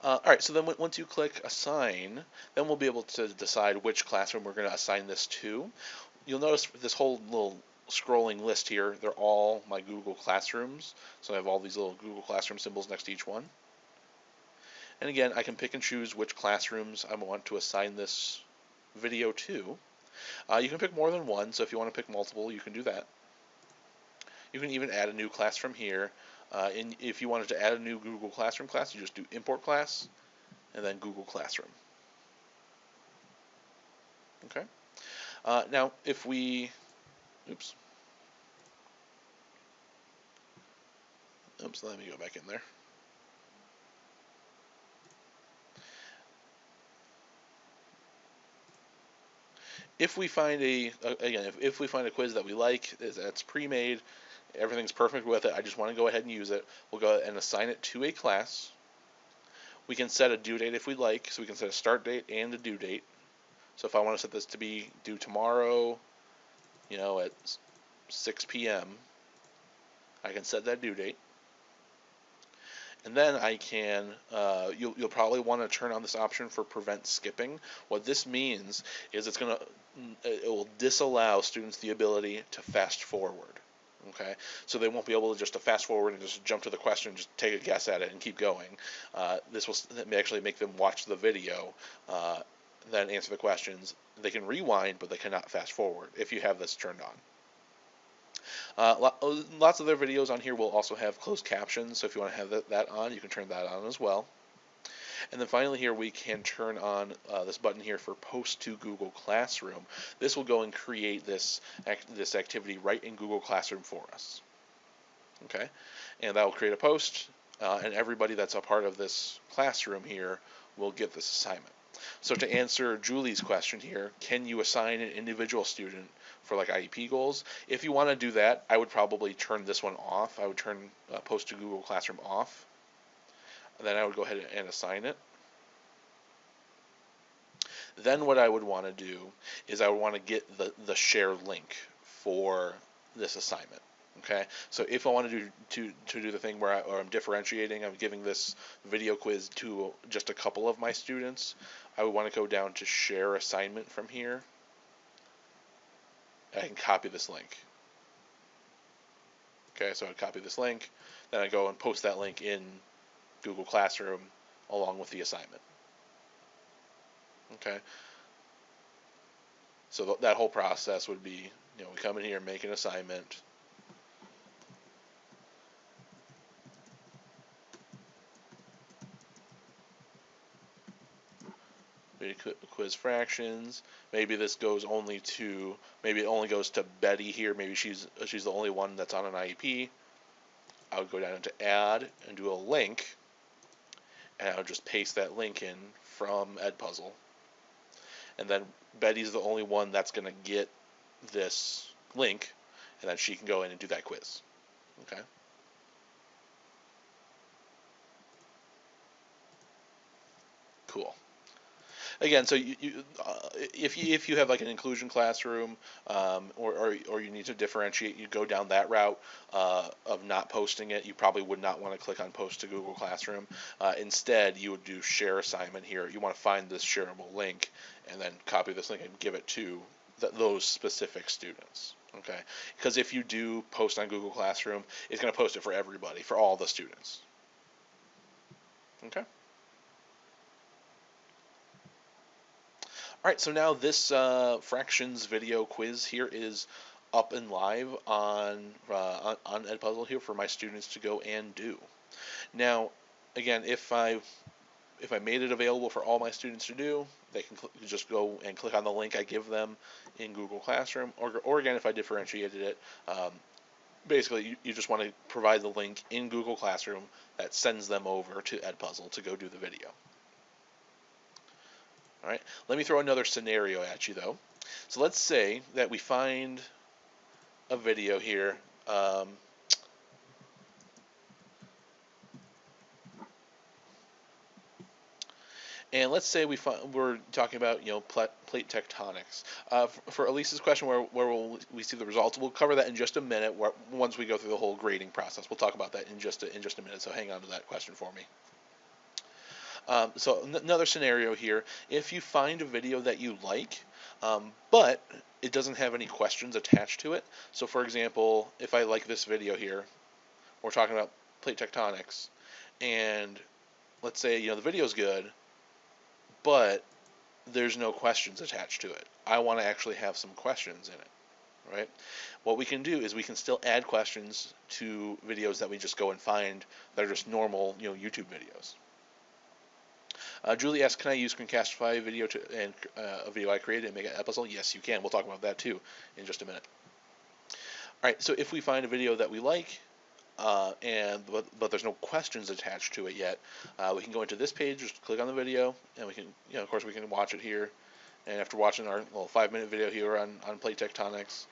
Alright, so then once you click assign, then we'll be able to decide which classroom we're going to assign this to. You'll notice this whole little scrolling list here, they're all my Google Classrooms. So I have all these little Google Classroom symbols next to each one. And again, I can pick and choose which classrooms I want to assign this video to. You can pick more than one, so if you want to pick multiple, you can do that. You can even add a new class from here. And if you wanted to add a new Google Classroom class, you just do import class and then Google Classroom. Okay. Now, if we, let me go back in there. If we find if we find a quiz that we like, that's pre-made, everything's perfect with it, I just want to go ahead and use it, we'll go ahead and assign it to a class. We can set a due date if we'd like, so we can set a start date and a due date. So if I want to set this to be due tomorrow, at 6 p.m., I can set that due date. And then I can, you'll probably want to turn on this option for prevent skipping. What this means is it will disallow students the ability to fast forward. Okay, so they won't be able to just to fast forward and just jump to the question, just take a guess at it and keep going. This will actually make them watch the video, then answer the questions. They can rewind, but they cannot fast forward if you have this turned on. Lots of their videos on here will also have closed captions, so if you want to have that on, you can turn that on as well. And then finally here we can turn on this button here for Post to Google Classroom. This will go and create this activity right in Google Classroom for us. Okay, and that will create a post, and everybody that's a part of this classroom here will get this assignment. So to answer Julie's question here, can you assign an individual student for like IEP goals? If you want to do that, I would probably turn this one off. I would turn Post to Google Classroom off. And then I would go ahead and assign it. Then what I would want to do is I would want to get the share link for this assignment. Okay, so if I want to do the thing where I'm differentiating, I'm giving this video quiz to just a couple of my students, I would want to go down to share assignment from here. I can copy this link. Okay, so I'd copy this link, then I go and post that link in Google Classroom along with the assignment. Okay, So that whole process would be, we come in here, make an assignment. We quiz fractions. Maybe this goes only to, maybe it only goes to Betty here. Maybe she's the only one that's on an IEP. I would go down into add and do a link, and I would just paste that link in from Edpuzzle. And then Betty's the only one that's going to get this link, and then she can go in and do that quiz. Okay. Cool. Again, so if you have like an inclusion classroom, or you need to differentiate, you go down that route of not posting it. You probably would not want to click on post to Google Classroom. Instead, you would do share assignment here. You want to find this shareable link and then copy this link and give it to those specific students. Okay, because if you do post on Google Classroom, it's going to post it for everybody, for all the students. Okay. All right, so now this fractions video quiz here is up and live on Edpuzzle here for my students to go and do. Now, again, if I made it available for all my students to do, they can just go and click on the link I give them in Google Classroom, or again, if I differentiated it, basically you just want to provide the link in Google Classroom that sends them over to Edpuzzle to go do the video. All right, let me throw another scenario at you though. So let's say that we find a video here. And let's say we're talking about plate tectonics. For Elise's question, where will we see the results? We'll cover that in just a minute. Once we go through the whole grading process, we'll talk about that in just a minute. So hang on to that question for me. So another scenario here, if you find a video that you like, but it doesn't have any questions attached to it. So for example, if I like this video here, we're talking about plate tectonics, and let's say, the video's good, but there's no questions attached to it. I want to actually have some questions in it, right? What we can do is we can still add questions to videos that we just go and find that are just normal, YouTube videos. Julie asks, can I use Screencastify video and a video I created and make an Edpuzzle? Yes, you can. We'll talk about that too in just a minute. All right, so if we find a video that we like, but there's no questions attached to it yet, we can go into this page, just click on the video, and we can, of course, we can watch it here. And after watching our little 5-minute video here on plate tectonics,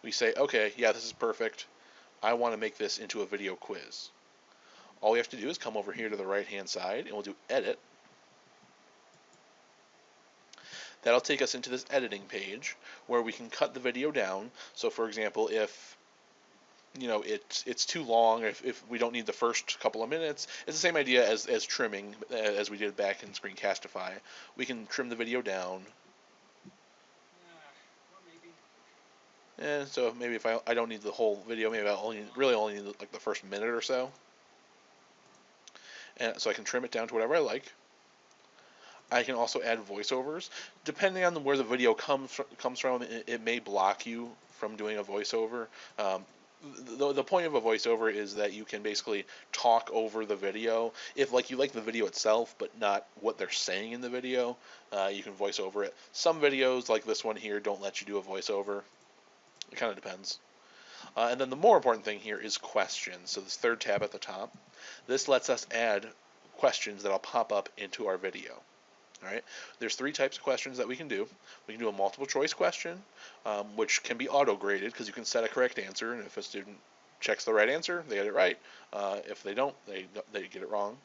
we say, okay, yeah, this is perfect. I want to make this into a video quiz. All we have to do is come over here to the right-hand side, and we'll do Edit. That'll take us into this editing page where we can cut the video down. So for example, if it's too long, if we don't need the first couple of minutes, it's the same idea as trimming as we did back in Screencastify. We can trim the video down. And so maybe if I don't need the whole video, maybe I really only need like the first minute or so. And so I can trim it down to whatever I like. I can also add voiceovers. Depending on where the video comes from, it may block you from doing a voiceover. The point of a voiceover is that you can basically talk over the video. If you like the video itself, but not what they're saying in the video, you can voice over it. Some videos, like this one here, don't let you do a voiceover. It kind of depends. And then the more important thing here is questions. So this third tab at the top, this lets us add questions that'll pop up into our video. All right. There's 3 types of questions that we can do. We can do a multiple choice question, which can be auto-graded because you can set a correct answer, and if a student checks the right answer, they get it right. If they don't, they get it wrong.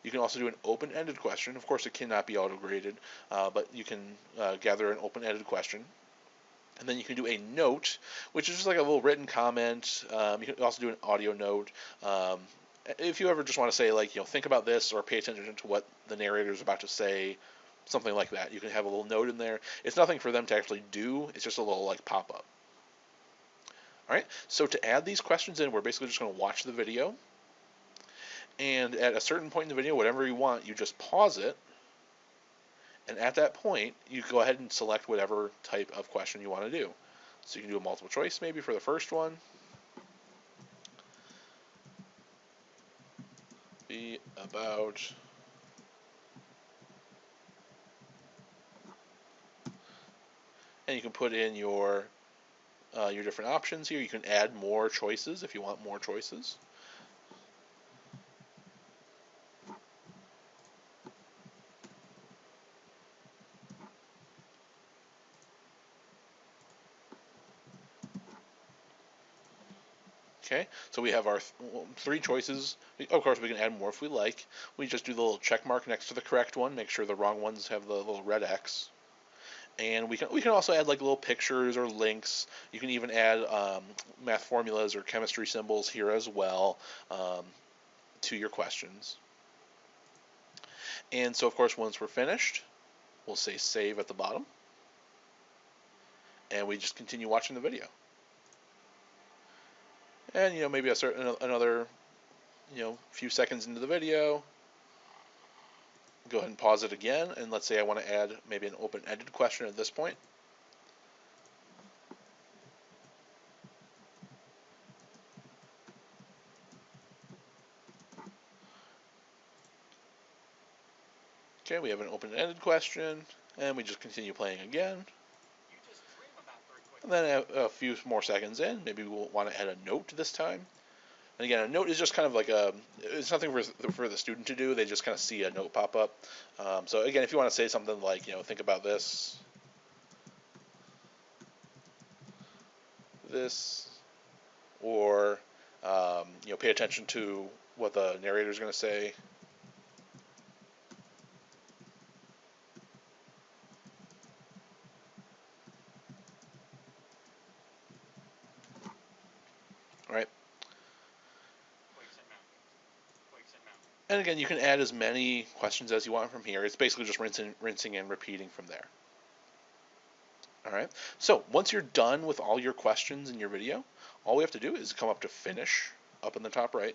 You can also do an open-ended question. Of course, it cannot be auto-graded, but you can gather an open-ended question. And then you can do a note, which is just like a little written comment. You can also do an audio note. If you ever just want to say, think about this, or pay attention to what the narrator is about to say, something like that, you can have a little note in there. It's nothing for them to actually do. It's just a little pop-up. All right, so to add these questions in, we're basically just going to watch the video. And at a certain point in the video, whatever you want, you just pause it. And at that point, you go ahead and select whatever type of question you want to do. So you can do a multiple choice maybe for the first one. Be about and you can put in your different options here. You can add more choices if you want more choices. Okay, so we have our three choices. Of course, we can add more if we like. We just do the little check mark next to the correct one, make sure the wrong ones have the little red X. And we can also add like little pictures or links. You can even add math formulas or chemistry symbols here as well to your questions. And so, of course, once we're finished, we'll say save at the bottom. And we just continue watching the video. And, maybe another, few seconds into the video, go ahead and pause it again. And let's say I want to add maybe an open-ended question at this point. Okay, we have an open-ended question, and we just continue playing again. And then a few more seconds in, maybe we'll want to add a note this time. And again, a note is just kind of like it's nothing for the student to do. They just kind of see a note pop up. So again, if you want to say something like, think about this, or, pay attention to what the narrator is going to say. All right. And again, you can add as many questions as you want from here. It's basically just rinsing and repeating from there. All right. So once you're done with all your questions in your video, all we have to do is come up to finish up in the top right.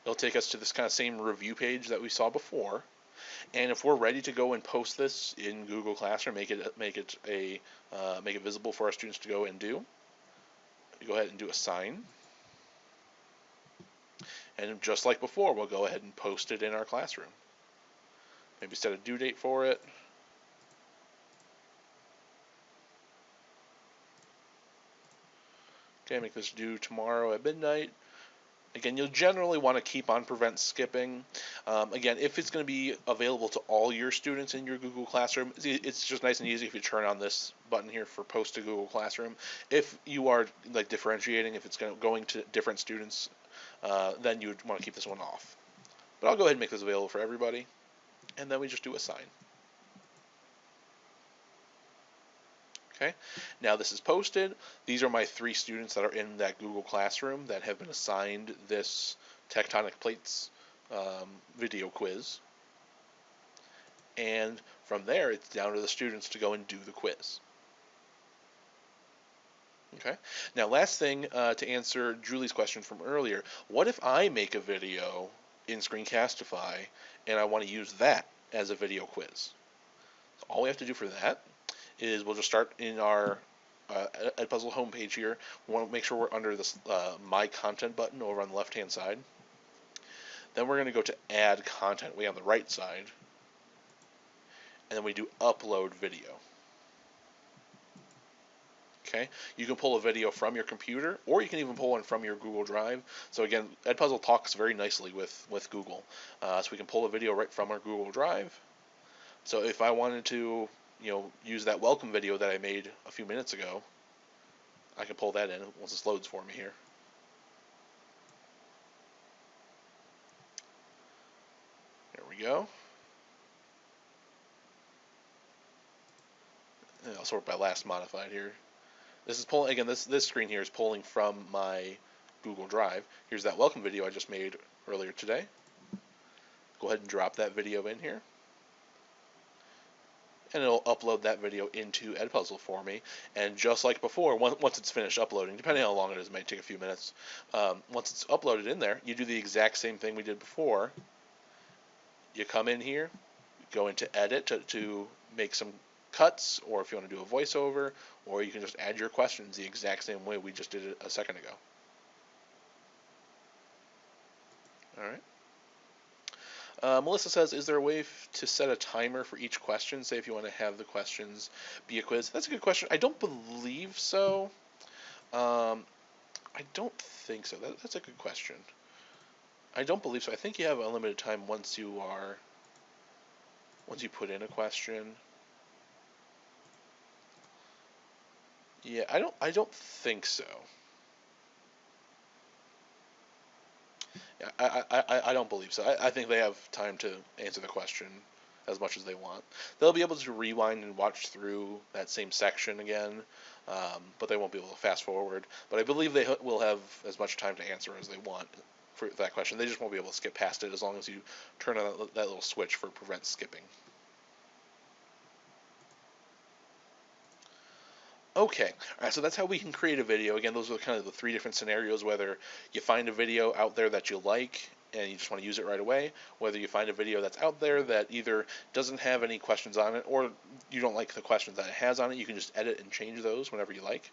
It'll take us to this kind of same review page that we saw before. And if we're ready to go and post this in Google Classroom, make it visible for our students to go and do, go ahead and do assign. And just like before, we'll go ahead and post it in our classroom. Maybe set a due date for it. Okay, make this due tomorrow at midnight. Again, you'll generally want to keep on prevent skipping. Again, if it's going to be available to all your students in your Google Classroom, it's just nice and easy if you turn on this button here for Post to Google Classroom. If you are like differentiating, if it's going to different students, then you would want to keep this one off. But I'll go ahead and make this available for everybody, and then we just do assign. Okay, now this is posted. These are my 3 students that are in that Google Classroom that have been assigned this tectonic plates video quiz. And from there, it's down to the students to go and do the quiz. Okay, now last thing to answer Julie's question from earlier, what if I make a video in Screencastify and I want to use that as a video quiz? So all we have to do for that is we'll just start in our Edpuzzle homepage here. We want to make sure we're under this My Content button over on the left-hand side. Then we're going to go to Add Content way on the right side. And then we do Upload Video. Okay, you can pull a video from your computer, or you can even pull one from your Google Drive. So again, Edpuzzle talks very nicely with Google. So we can pull a video right from our Google Drive. So if I wanted to use that welcome video that I made a few minutes ago, I can pull that in once this loads for me here. There we go. And I'll sort by last modified here. This is pulling, again, this screen here is pulling from my Google Drive. Here's that welcome video I just made earlier today. Go ahead and drop that video in here. And it'll upload that video into Edpuzzle for me. And just like before, once it's finished uploading, depending on how long it is, it might take a few minutes. Once it's uploaded in there, you do the exact same thing we did before. You come in here, go into edit to make some cuts, or if you want to do a voiceover, or you can just add your questions the exact same way we just did it a second ago. All right. Melissa says, is there a way to set a timer for each question? Say if you want to have the questions be a quiz. That's a good question. I don't believe so. I don't think so. That's a good question. I don't believe so. I think you have unlimited time once you put in a question. Yeah, I don't think so. Yeah, I don't believe so. I think they have time to answer the question as much as they want. They'll be able to rewind and watch through that same section again, but they won't be able to fast forward. But I believe they will have as much time to answer as they want for that question. They just won't be able to skip past it as long as you turn on that little switch for prevent skipping. Okay, all right, so that's how we can create a video. Again, those are kind of the three different scenarios, whether you find a video out there that you like and you just want to use it right away, whether you find a video that's out there that either doesn't have any questions on it or you don't like the questions that it has on it, you can just edit and change those whenever you like.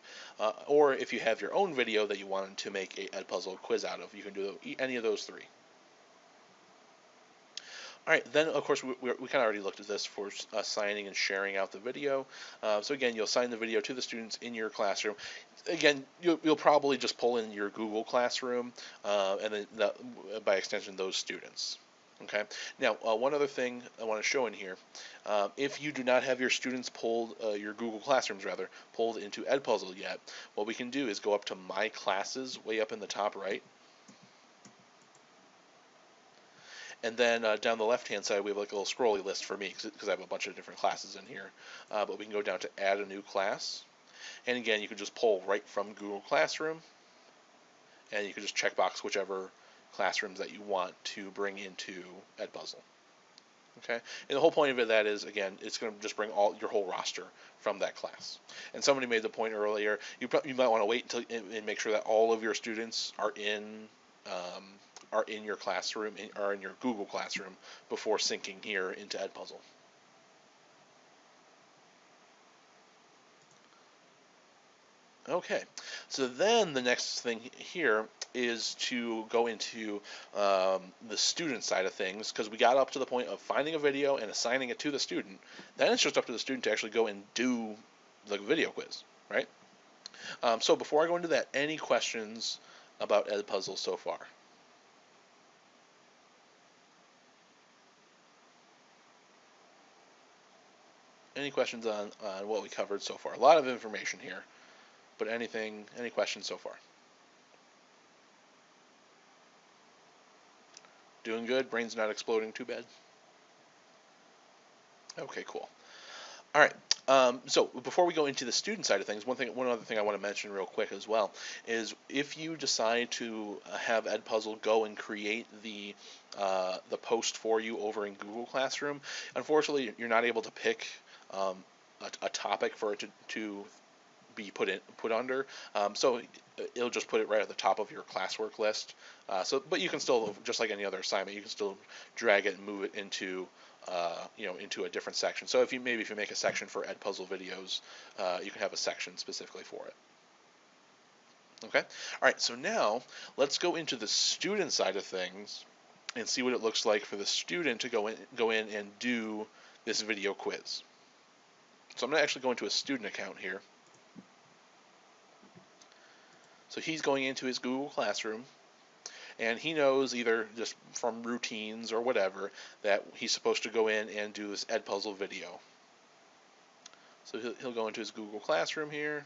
Or if you have your own video that you wanted to make a Edpuzzle quiz out of, you can do any of those three. All right, then of course we kind of already looked at this for assigning and sharing out the video. So again, you'll assign the video to the students in your classroom. Again, you'll probably just pull in your Google Classroom and then by extension those students. Okay. Now, one other thing I want to show in here, if you do not have your students pulled, your Google Classrooms rather, pulled into Edpuzzle yet, what we can do is go up to My Classes way up in the top right. And then down the left-hand side, we have like a little scrolly list for me because I have a bunch of different classes in here. But we can go down to Add a New Class. And again, you can just pull right from Google Classroom. And you can just checkbox whichever classrooms that you want to bring into Edpuzzle. Okay? And the whole point of that is, again, it's going to just bring your whole roster from that class. And somebody made the point earlier, you might want to wait until and make sure that all of your students are in your classroom, or in your Google Classroom, before syncing here into Edpuzzle. Okay, so then the next thing here is to go into the student side of things, because we got up to the point of finding a video and assigning it to the student. Then it's just up to the student to actually go and do the video quiz, right? So before I go into that, any questions about Edpuzzle so far? Any questions on what we covered so far? A lot of information here, but any questions so far? Doing good? Brain's not exploding too bad? Okay, cool. All right. So before we go into the student side of things, one other thing I want to mention real quick as well is if you decide to have Edpuzzle go and create the post for you over in Google Classroom, unfortunately you're not able to pick a topic for it to be put under. So it'll just put it right at the top of your classwork list. But you can still, just like any other assignment, you can still drag it and move it into into a different section. So if you make a section for Edpuzzle videos, you can have a section specifically for it. Okay. All right. So now let's go into the student side of things and see what it looks like for the student to go in and do this video quiz. So I'm going to actually go into a student account here. So he's going into his Google Classroom, and he knows either just from routines or whatever that he's supposed to go in and do this Edpuzzle video. So he'll go into his Google Classroom here.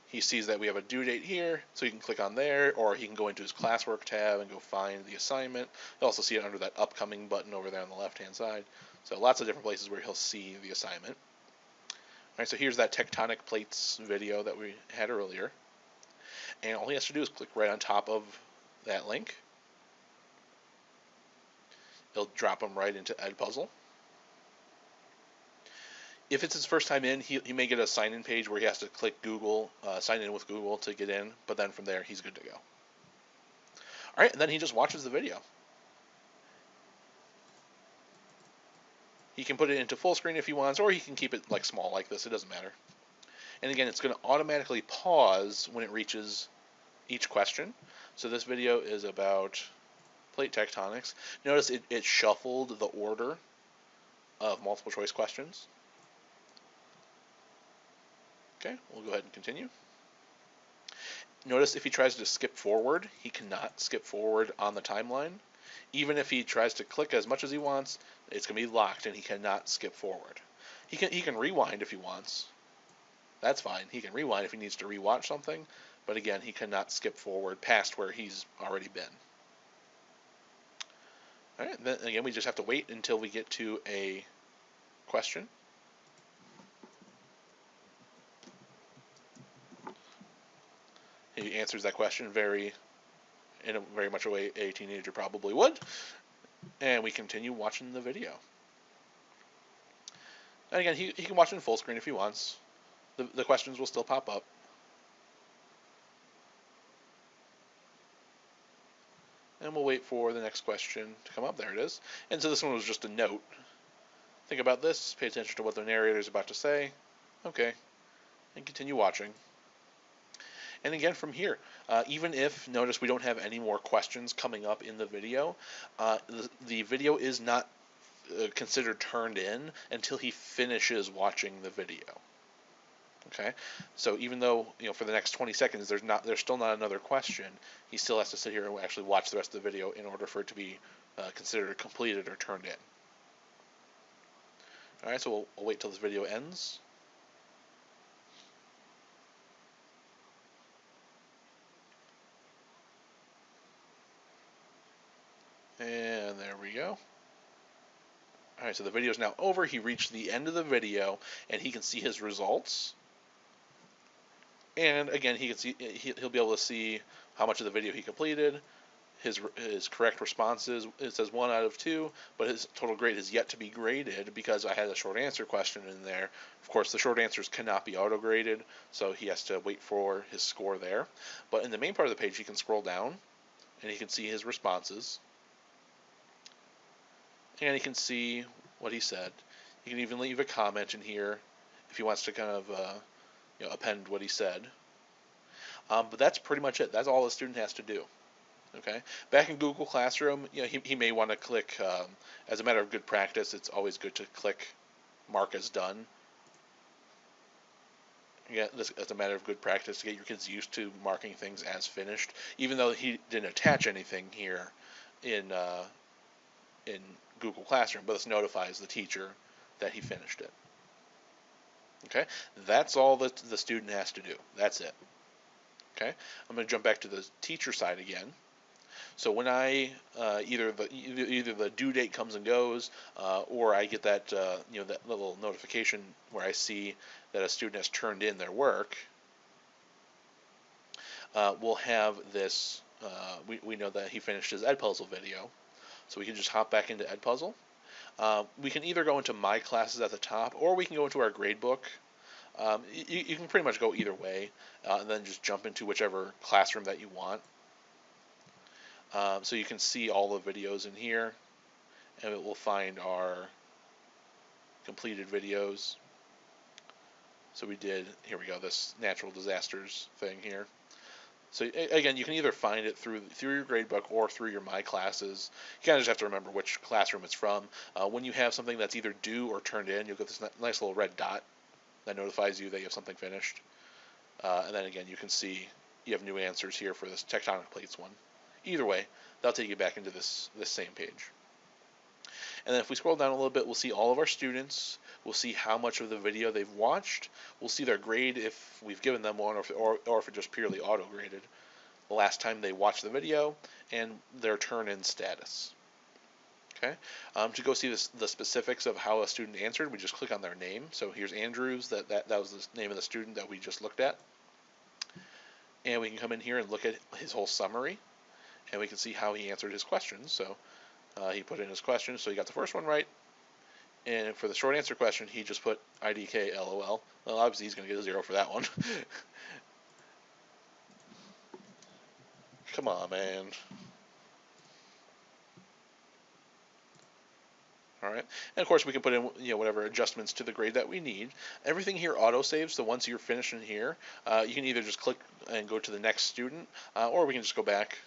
He sees that we have a due date here, so he can click on there, or he can go into his classwork tab and go find the assignment. He'll also see it under that upcoming button over there on the left-hand side. So lots of different places where he'll see the assignment. All right, so here's that tectonic plates video that we had earlier. And all he has to do is click right on top of that link. It'll drop him right into Edpuzzle. If it's his first time in, he may get a sign-in page where he has to click Google, sign in with Google to get in, but then from there he's good to go. All Alright, and then he just watches the video. He can put it into full screen if he wants, or he can keep it like small like this, it doesn't matter. And again, it's going to automatically pause when it reaches each question. So this video is about plate tectonics. Notice it shuffled the order of multiple choice questions. Okay, we'll go ahead and continue. Notice if he tries to skip forward, he cannot skip forward on the timeline. Even if he tries to click as much as he wants, it's going to be locked and he cannot skip forward. He can rewind if he wants. That's fine. He can rewind if he needs to rewatch something, but again, he cannot skip forward past where he's already been. Alright, then again, we just have to wait until we get to a question. He answers that question in a very much a way a teenager probably would, and we continue watching the video. And again, he can watch it in full screen if he wants. The questions will still pop up. And we'll wait for the next question to come up. There it is. And so this one was just a note. Think about this, pay attention to what the narrator is about to say. Okay. And continue watching. And again, from here, even if, notice we don't have any more questions coming up in the video, the video is not considered turned in until he finishes watching the video. Okay, so even though for the next 20 seconds there's still not another question, he still has to sit here and actually watch the rest of the video in order for it to be considered completed or turned in. All right, so we'll wait till this video ends. And there we go. Alright, so the video is now over. He reached the end of the video, and he can see his results. And again, he'll be able to see how much of the video he completed, his correct responses. It says 1 out of 2, but his total grade is yet to be graded because I had a short answer question in there. Of course, the short answers cannot be auto-graded, so he has to wait for his score there. But in the main part of the page, he can scroll down, and he can see his responses. And he can see what he said. He can even leave a comment in here if he wants to kind of append what he said. But that's pretty much it. That's all the student has to do. Okay. Back in Google Classroom, he may want to click. As a matter of good practice, it's always good to click Mark as done. Yeah, as a matter of good practice to get your kids used to marking things as finished, even though he didn't attach anything here in Google Classroom, but this notifies the teacher that he finished it. Okay, that's all that the student has to do. That's it. Okay, I'm going to jump back to the teacher side again. So when I either the due date comes and goes, or I get that that little notification where I see that a student has turned in their work, we'll have this. We know that he finished his Edpuzzle video. So we can just hop back into Edpuzzle. We can either go into My Classes at the top, or we can go into our gradebook. You can pretty much go either way, and then just jump into whichever classroom that you want. So you can see all the videos in here, and it will find our completed videos. So we did, here we go, this natural disasters thing here. So again, you can either find it through your gradebook or through your My Classes. You kind of just have to remember which classroom it's from. When you have something that's either due or turned in, you'll get this nice little red dot that notifies you that you have something finished. And then again, you can see you have new answers here for this tectonic plates one. Either way, that'll take you back into this same page. And then if we scroll down a little bit, we'll see all of our students. We'll see how much of the video they've watched. We'll see their grade if we've given them one, or if it just purely auto-graded. The last time they watched the video, and their turn-in status. Okay. To go see the specifics of how a student answered, we just click on their name. So here's Andrews. That was the name of the student that we just looked at. And we can come in here and look at his whole summary, and we can see how he answered his questions. So he put in his questions, so he got the first one right. And for the short answer question, he just put IDK LOL. Well, obviously he's going to get a 0 for that one. Come on, man. All right, and of course we can put in whatever adjustments to the grade that we need. Everything here auto saves, so once you're finished in here, you can either just click and go to the next student, or we can just go back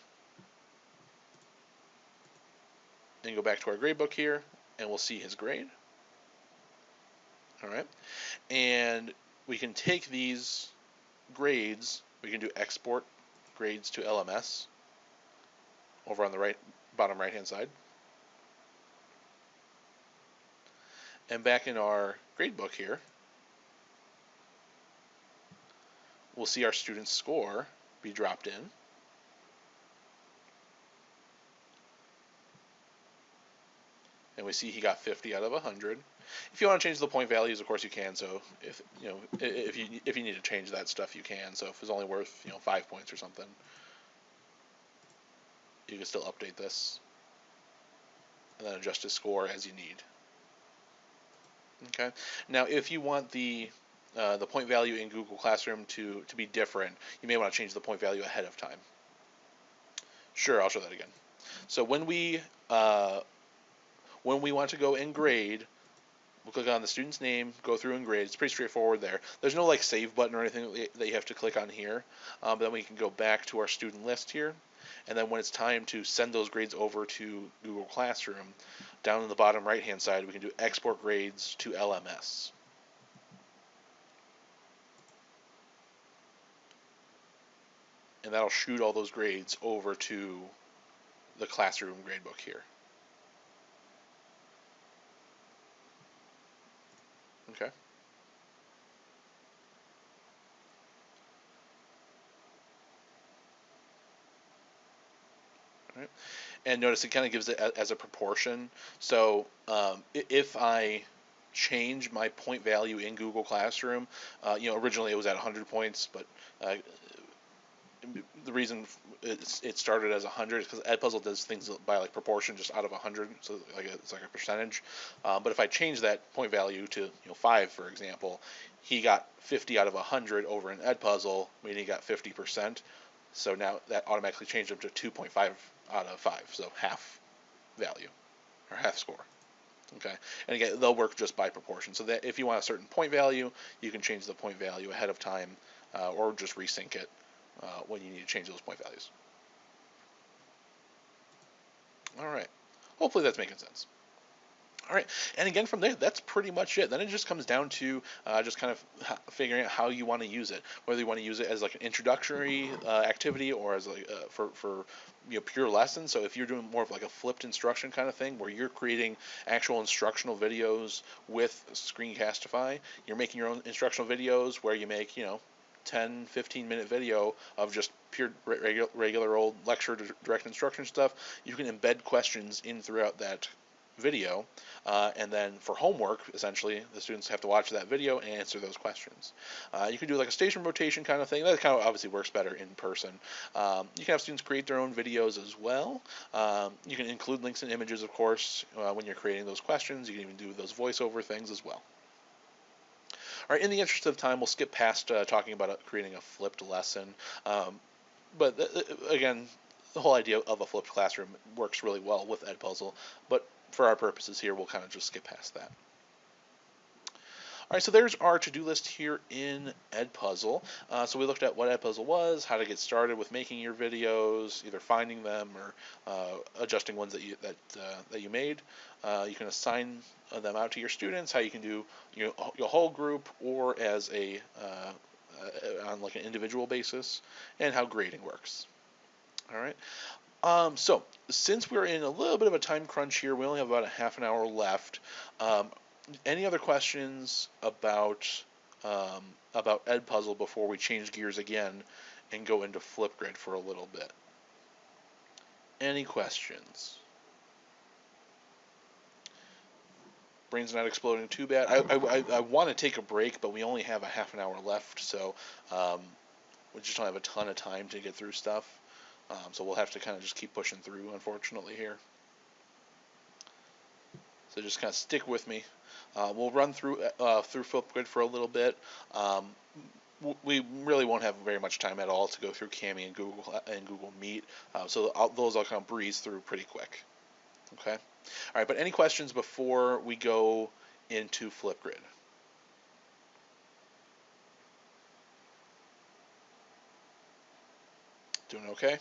and go back to our gradebook here, and we'll see his grade. All right, and we can take these grades. We can do export grades to LMS over on the bottom right hand side. And back in our gradebook here, we'll see our student's score be dropped in. And we see he got 50 out of 100. If you want to change the point values, of course you can. So if you need to change that stuff, you can. So if it's only worth 5 points or something, you can still update this and then adjust his score as you need. Okay. Now, if you want the point value in Google Classroom to be different, you may want to change the point value ahead of time. Sure, I'll show that again. So when we want to go and grade, we'll click on the student's name, go through and grade. It's pretty straightforward there. There's no like save button or anything that you have to click on here. But then we can go back to our student list here. And then when it's time to send those grades over to Google Classroom, down in the bottom right hand side, we can do export grades to LMS. And that'll shoot all those grades over to the classroom gradebook here. Okay. All right. And notice it kind of gives it as a proportion. So if I change my point value in Google Classroom, originally it was at 100 points, but the reason it started as 100 is because Edpuzzle does things by like proportion, just out of 100, so it's like a percentage. But if I change that point value to 5, for example, he got 50 out of 100 over in Edpuzzle, meaning he got 50%. So now that automatically changed him to 2.5 out of 5, so half value or half score. Okay, and again, they'll work just by proportion. So that if you want a certain point value, you can change the point value ahead of time, or just resync it when you need to change those point values. All right, hopefully that's making sense. All right, and again from there, that's pretty much it. Then it just comes down to just kind of figuring out how you want to use it. Whether you want to use it as like an introductory activity or as like for pure lessons. So if you're doing more of like a flipped instruction kind of thing, where you're creating actual instructional videos with Screencastify, you're making your own instructional videos where you make 10, 15-minute video of just pure regular old lecture direct instruction stuff. You can embed questions in throughout that video, and then for homework, essentially, the students have to watch that video and answer those questions. You can do like a station rotation kind of thing. That kind of obviously works better in person. You can have students create their own videos as well. You can include links and images, of course, when you're creating those questions. You can even do those voiceover things as well. All right, in the interest of time, we'll skip past talking about creating a flipped lesson. But again, the whole idea of a flipped classroom works really well with Edpuzzle, but for our purposes here, we'll kind of just skip past that. All right, so there's our to-do list here in Edpuzzle. So we looked at what Edpuzzle was, how to get started with making your videos, either finding them or adjusting ones that you made. You can assign them out to your students, how you can do your whole group or as on like an individual basis, and how grading works. All right. So since we're in a little bit of a time crunch here, we only have about a half an hour left. Any other questions about Edpuzzle before we change gears again and go into Flipgrid for a little bit? Any questions? Brain's not exploding too bad. I want to take a break, but we only have a half an hour left, so we just don't have a ton of time to get through stuff. So we'll have to kind of just keep pushing through, unfortunately, here. So just kind of stick with me. We'll run through Flipgrid for a little bit. We really won't have very much time at all to go through Cami and Google Meet. So those I'll kind of breeze through pretty quick. Okay. All right, but any questions before we go into Flipgrid? Doing okay?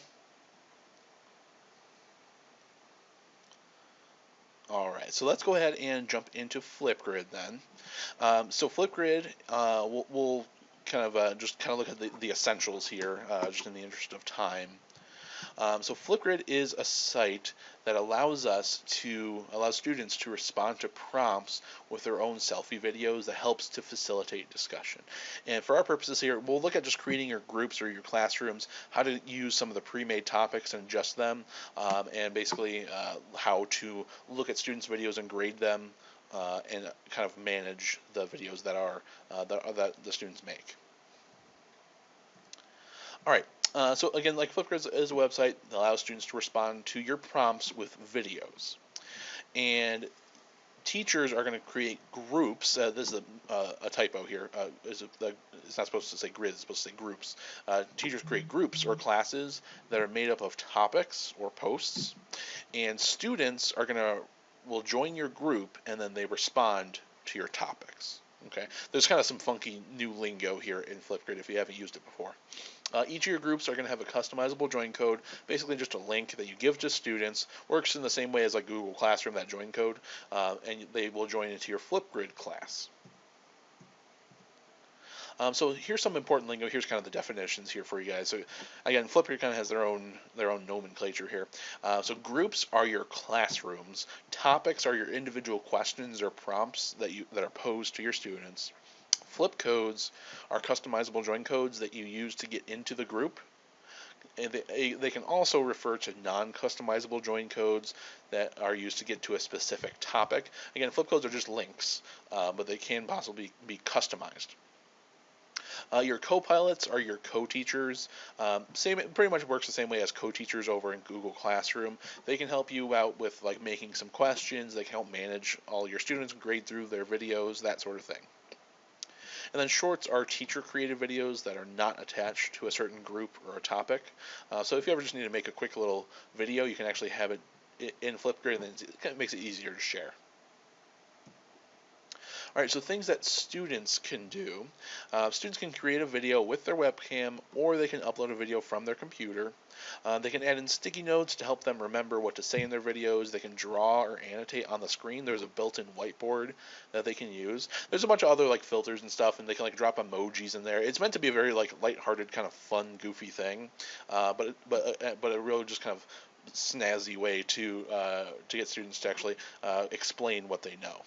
All right, so let's go ahead and jump into Flipgrid then. So Flipgrid, we'll kind of just kind of look at the essentials here, just in the interest of time. So Flipgrid is a site that allows students to respond to prompts with their own selfie videos that helps to facilitate discussion. And for our purposes here, we'll look at just creating your groups or your classrooms, how to use some of the pre-made topics and adjust them, and basically how to look at students' videos and grade them, and kind of manage the videos that the students make. All right. So again, like Flipgrid is a website that allows students to respond to your prompts with videos, and teachers are going to create groups. This is a typo here. It's not supposed to say grid. It's supposed to say groups. Teachers create groups or classes that are made up of topics or posts, and students will join your group and then they respond to your topics. Okay. There's kind of some funky new lingo here in Flipgrid if you haven't used it before. Each of your groups are going to have a customizable join code, basically just a link that you give to students. Works in the same way as like Google Classroom, that join code, and they will join into your Flipgrid class. So here's some important lingo. Here's kind of the definitions here for you guys. So again, Flipgrid kind of has their own nomenclature here. So groups are your classrooms. Topics are your individual questions or prompts that are posed to your students. Flip codes are customizable join codes that you use to get into the group. And they can also refer to non-customizable join codes that are used to get to a specific topic. Again, flip codes are just links, but they can possibly be customized. Your co-pilots are your co-teachers. It pretty much works the same way as co-teachers over in Google Classroom. They can help you out with like making some questions. They can help manage all your students, grade through their videos, that sort of thing. And then shorts are teacher-created videos that are not attached to a certain group or a topic. So if you ever just need to make a quick little video, you can actually have it in Flipgrid, and then it kind of makes it easier to share. All right, so things that students can do. Students can create a video with their webcam, or they can upload a video from their computer. They can add in sticky notes to help them remember what to say in their videos. They can draw or annotate on the screen. There's a built-in whiteboard that they can use. There's a bunch of other like filters and stuff, and they can like drop emojis in there. It's meant to be a very like lighthearted, kind of fun, goofy thing, but a real just kind of snazzy way to get students to actually explain what they know.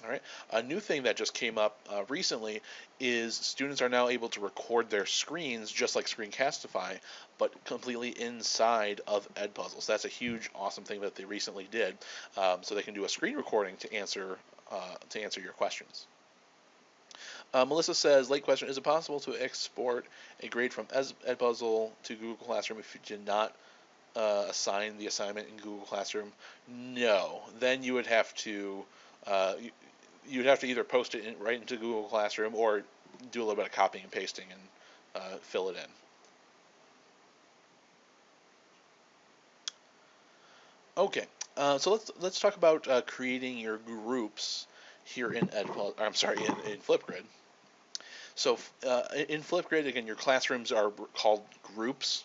All right. A new thing that just came up recently is students are now able to record their screens just like Screencastify, but completely inside of Edpuzzle. So that's a huge, awesome thing that they recently did. So they can do a screen recording to answer your questions. Melissa says, late question, is it possible to export a grade from Edpuzzle to Google Classroom if you did not assign the assignment in Google Classroom? No. Then you would have to you'd have to either post it right into Google Classroom or do a little bit of copying and pasting and fill it in. Okay, so let's talk about creating your groups here in in Flipgrid. So in Flipgrid, again, your classrooms are called groups.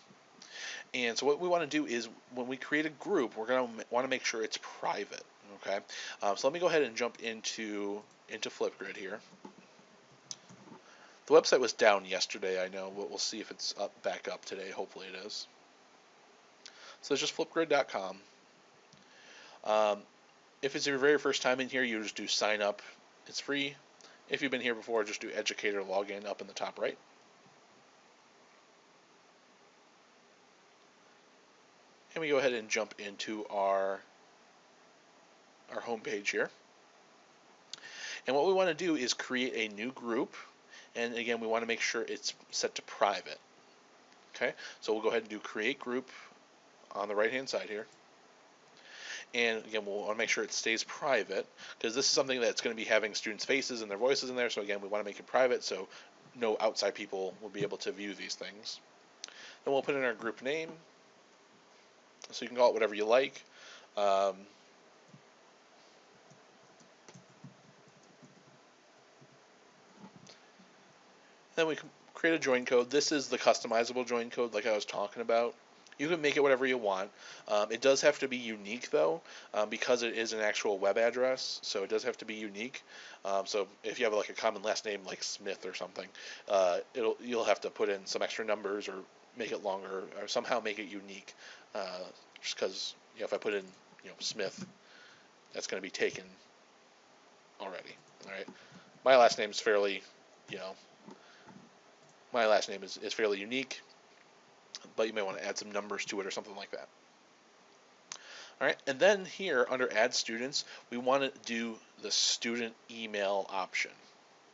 And so what we want to do is when we create a group, we're going to want to make sure it's private. Okay, so let me go ahead and jump into Flipgrid here. The website was down yesterday, I know, but we'll see if it's back up today. Hopefully it is. So it's just flipgrid.com. If it's your very first time in here, you just do sign up. It's free. If you've been here before, just do educator login up in the top right. And we go ahead and jump into our home page here. And what we want to do is create a new group. And again, we want to make sure it's set to private. Okay, so we'll go ahead and do create group on the right hand side here. And again, we'll want to make sure it stays private because this is something that's going to be having students' faces and their voices in there. So again, we want to make it private so no outside people will be able to view these things. Then we'll put in our group name. So you can call it whatever you like. Um, then we can create a join code. This is the customizable join code like I was talking about. You can make it whatever you want. It does have to be unique though, because it is an actual web address, so it does have to be unique. So if you have like a common last name like Smith or something, you'll have to put in some extra numbers or make it longer or somehow make it unique. Just because if I put in Smith, that's going to be taken already. All right, my last name is fairly, you know, my last name is fairly unique, but you may want to add some numbers to it or something like that. All right, and then here under Add Students, we want to do the student email option.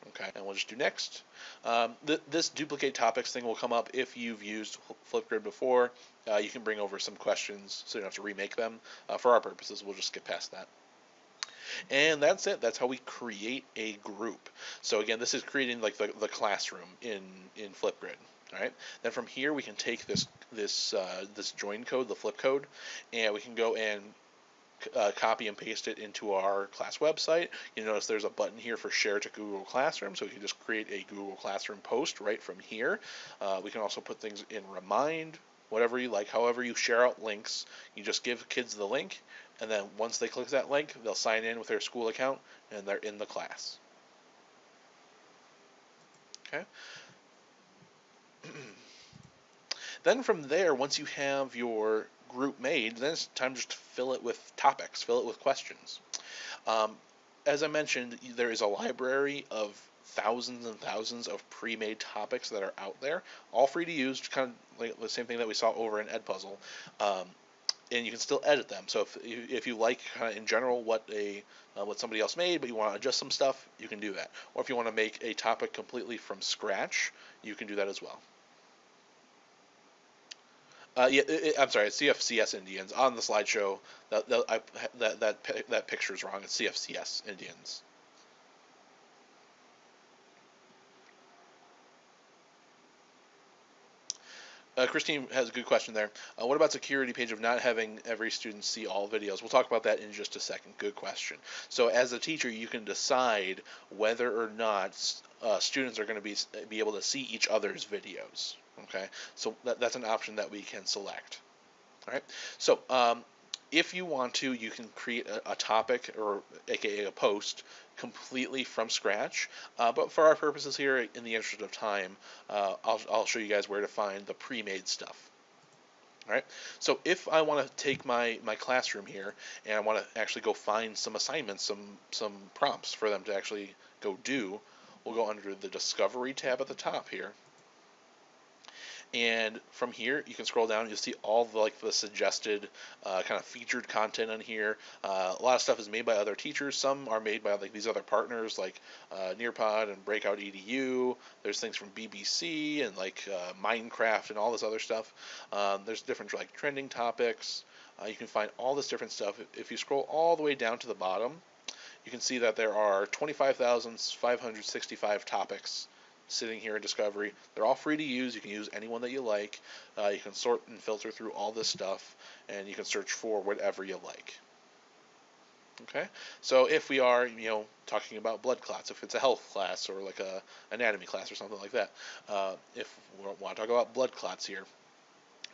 Okay, and we'll just do next. This duplicate topics thing will come up if you've used Flipgrid before. You can bring over some questions so you don't have to remake them. For our purposes, we'll just skip past that. And that's it. That's how we create a group. So again, this is creating like the classroom in Flipgrid. All right. Then from here we can take this join code, the flip code, and we can go and copy and paste it into our class website. You notice there's a button here for share to Google Classroom, so we can just create a Google Classroom post right from here. We can also put things in Remind, whatever you like. However you share out links, you just give kids the link, and then once they click that link, they'll sign in with their school account, and they're in the class. Okay. Then from there, once you have your group made, then it's time just to fill it with topics, fill it with questions. Um, as I mentioned, there is a library of thousands and thousands of pre-made topics that are out there, all free to use, kind of like the same thing that we saw over in Edpuzzle. And you can still edit them. So if you like kind of in general what somebody else made, but you want to adjust some stuff, you can do that. Or if you want to make a topic completely from scratch, you can do that as well. I'm sorry, it's CFCS Indians on the slideshow. That picture's wrong. It's CFCS Indians. Christine has a good question there. What about security page of not having every student see all videos? We'll talk about that in just a second. Good question. So as a teacher, you can decide whether or not students are going to be able to see each other's videos. Okay, so that's an option that we can select. All right. So if you want to, you can create a topic or aka a post completely from scratch. But for our purposes here, in the interest of time, I'll show you guys where to find the pre-made stuff. All right. So if I want to take my classroom here and I want to actually go find some assignments, some prompts for them to actually go do, we'll go under the Discovery tab at the top here. And from here, you can scroll down. You'll see all the suggested kind of featured content on here. A lot of stuff is made by other teachers. Some are made by these other partners like Nearpod and Breakout EDU. There's things from BBC and Minecraft and all this other stuff. There's different trending topics. You can find all this different stuff. If you scroll all the way down to the bottom, you can see that there are 25,565 topics sitting here in Discovery. They're all free to use. You can use any one that you like. You can sort and filter through all this stuff, and you can search for whatever you like. Okay, so if we are, talking about blood clots, if it's a health class or like a anatomy class or something like that, if we want to talk about blood clots here,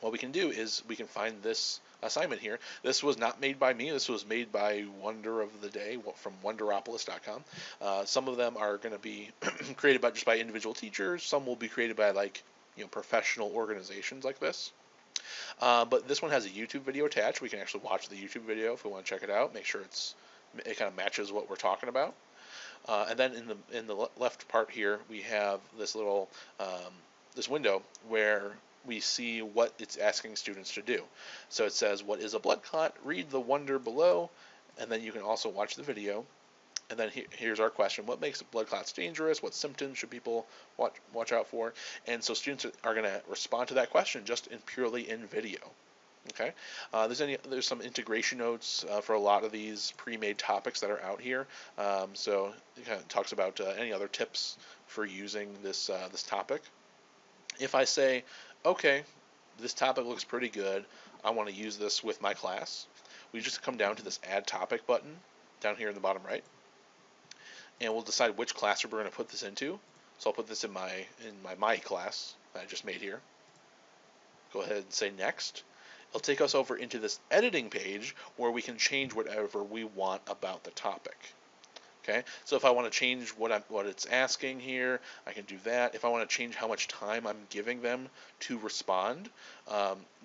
what we can do is we can find this assignment here. This was not made by me. This was made by Wonder of the Day from Wonderopolis.com. Some of them are going to be created just by individual teachers. Some will be created by professional organizations like this. But this one has a YouTube video attached. We can actually watch the YouTube video if we want to check it out. Make sure it kind of matches what we're talking about. And then in the left part here, we have this little this window where we see what it's asking students to do. So it says, what is a blood clot? Read the wonder below, and then you can also watch the video. And then here's our question. What makes blood clots dangerous? What symptoms should people watch out for? And so students are going to respond to that question just purely in video. Okay. There's some integration notes for a lot of these pre-made topics that are out here. So it kind of talks about any other tips for using this topic. If I say, okay, this topic looks pretty good, I want to use this with my class, we just come down to this Add Topic button down here in the bottom right, and we'll decide which classroom we're going to put this into. So I'll put this in my class that I just made here. Go ahead and say next. It'll take us over into this editing page where we can change whatever we want about the topic. Okay, so if I want to change what it's asking here, I can do that. If I want to change how much time I'm giving them to respond,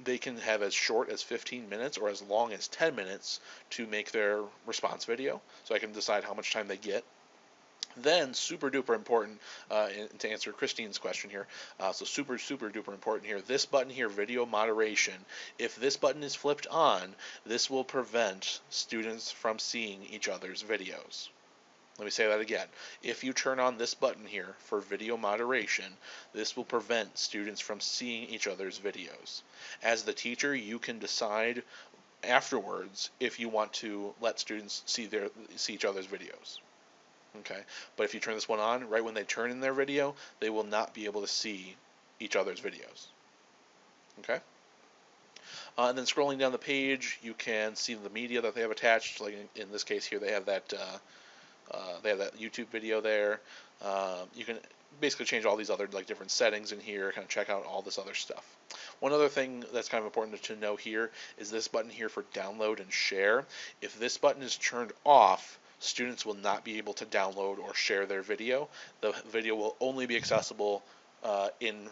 they can have as short as 15 minutes or as long as 10 minutes to make their response video. So I can decide how much time they get. Then, super duper important, to answer Christine's question here, so super duper important here, this button here, video moderation, if this button is flipped on, this will prevent students from seeing each other's videos. Let me say that again. If you turn on this button here for video moderation, this will prevent students from seeing each other's videos. As the teacher, you can decide afterwards if you want to let students see each other's videos. Okay, but if you turn this one on, right when they turn in their video, they will not be able to see each other's videos. Okay? And then scrolling down the page, you can see the media that they have attached. Like in this case here, they have that YouTube video there. You can basically change all these other different settings in here, kind of check out all this other stuff. One other thing that's kind of important to know here is this button here for download and share. If this button is turned off, students will not be able to download or share their video. The video will only be accessible in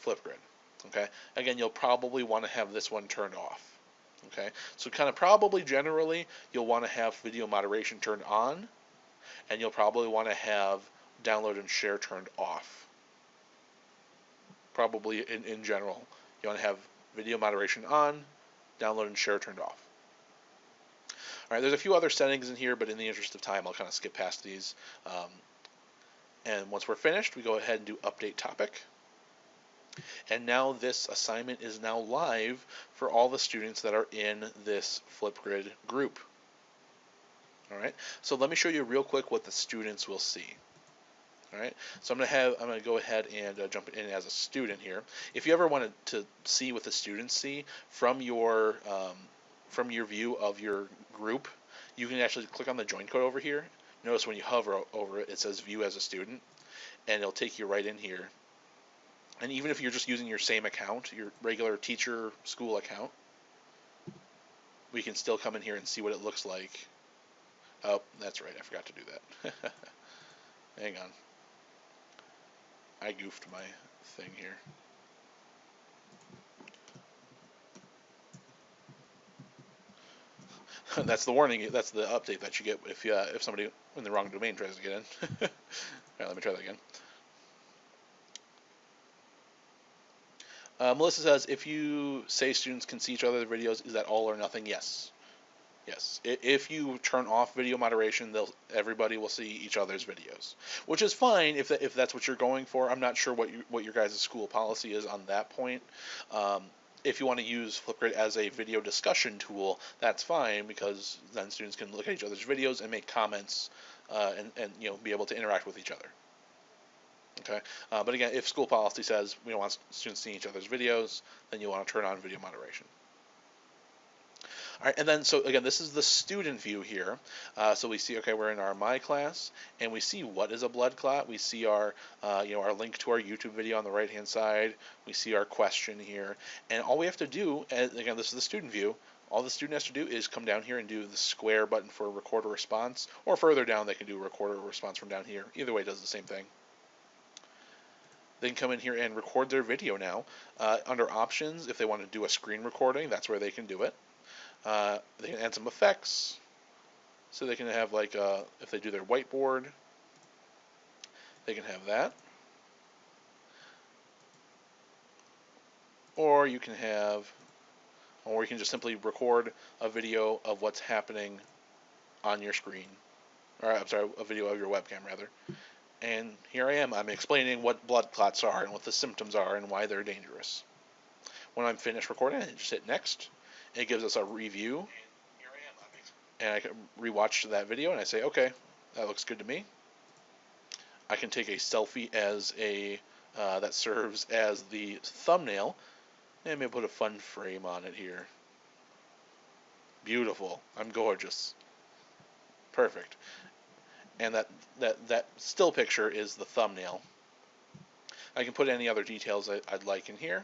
Flipgrid. Okay. Again, you'll probably want to have this one turned off. Okay. So kind of probably generally you'll want to have video moderation turned on, and you'll probably want to have download and share turned off. Probably in general, you want to have video moderation on, download and share turned off. Alright, there's a few other settings in here, but in the interest of time, I'll kind of skip past these. And once we're finished, we go ahead and do Update Topic. And now this assignment is now live for all the students that are in this Flipgrid group. Alright, so let me show you real quick what the students will see. Alright, so I'm going to go ahead and jump in as a student here. If you ever wanted to see what the students see from your view of your group, you can actually click on the join code over here. Notice when you hover over it, it says view as a student, and it'll take you right in here. And even if you're just using your same account, your regular teacher school account, we can still come in here and see what it looks like. Oh, that's right, I forgot to do that. Hang on. I goofed my thing here. That's the warning. That's the update that you get if somebody in the wrong domain tries to get in. All right, let me try that again. Melissa says, if you say students can see each other's videos, is that all or nothing? Yes. Yes. If you turn off video moderation, everybody will see each other's videos, which is fine if that's what you're going for. I'm not sure what your guys' school policy is on that point. If you want to use Flipgrid as a video discussion tool, that's fine, because then students can look at each other's videos and make comments and be able to interact with each other. Okay, but again, if school policy says we don't want students seeing each other's videos, then you want to turn on video moderation. All right, and then so again, this is the student view here. So we see, okay, we're in our My class, and we see what is a blood clot. We see our our link to our YouTube video on the right-hand side. We see our question here, and all we have to do, again, this is the student view. All the student has to do is come down here and do the square button for record a response, or further down they can do record a response from down here. Either way, it does the same thing. They can come in here and record their video now. Under options, if they want to do a screen recording, that's where they can do it. They can add some effects, so they can have if they do their whiteboard, they can have that. Or you can just simply record a video of what's happening on your screen, or I'm sorry, a video of your webcam rather. And here I am, I'm explaining what blood clots are and what the symptoms are and why they're dangerous. When I'm finished recording, I just hit next. It gives us a review, and I can rewatch that video, and I say, okay, that looks good to me. I can take a selfie as that serves as the thumbnail, and maybe put a fun frame on it here. Beautiful. I'm gorgeous. Perfect. And that still picture is the thumbnail. I can put any other details I'd like in here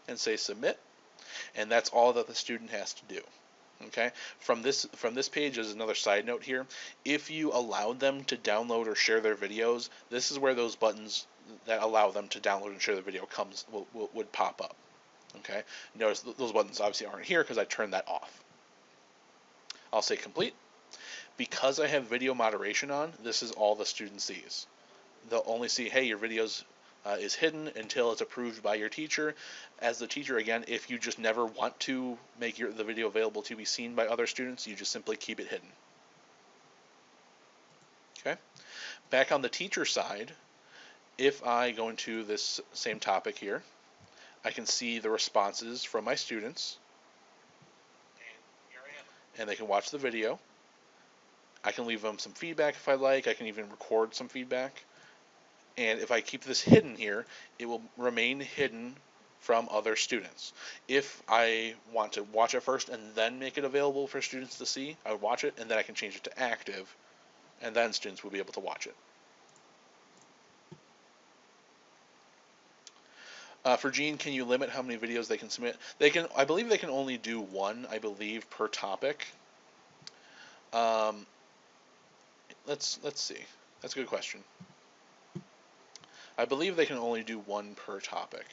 and say submit, and that's all that the student has to do. Okay. From this page is another side note here. If you allowed them to download or share their videos, this is where those buttons that allow them to download and share the video would pop up. Okay. Notice those buttons obviously aren't here because I turned that off. I'll say complete. Because I have video moderation on, this is all the student sees. They'll only see, hey, your videos is hidden until it's approved by your teacher. As the teacher, again, if you just never want to make the video available to be seen by other students, you just simply keep it hidden. Okay. Back on the teacher side, if I go into this same topic here, I can see the responses from my students, and they can watch the video. I can leave them some feedback if I like. I can even record some feedback. And if I keep this hidden here, it will remain hidden from other students. If I want to watch it first and then make it available for students to see, I would watch it, and then I can change it to active, and then students will be able to watch it. For Gene, can you limit how many videos they can submit? They can. I believe they can only do one, I believe, per topic. Let's see. That's a good question. I believe they can only do one per topic.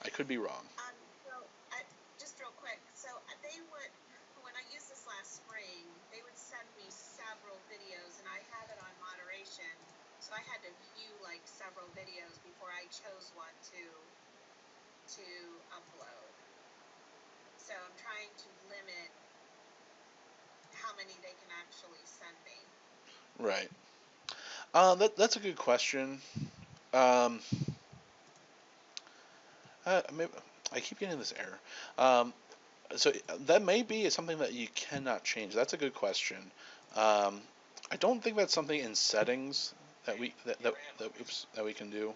I could be wrong. Just real quick, so they would, when I used this last spring, they would send me several videos, and I had it on moderation, so I had to view like several videos before I chose one to upload. So I'm trying to limit how many they can actually send me. Right. That's a good question. Maybe, I keep getting this error. So that may be something that you cannot change. That's a good question. I don't think that's something in settings that we can do.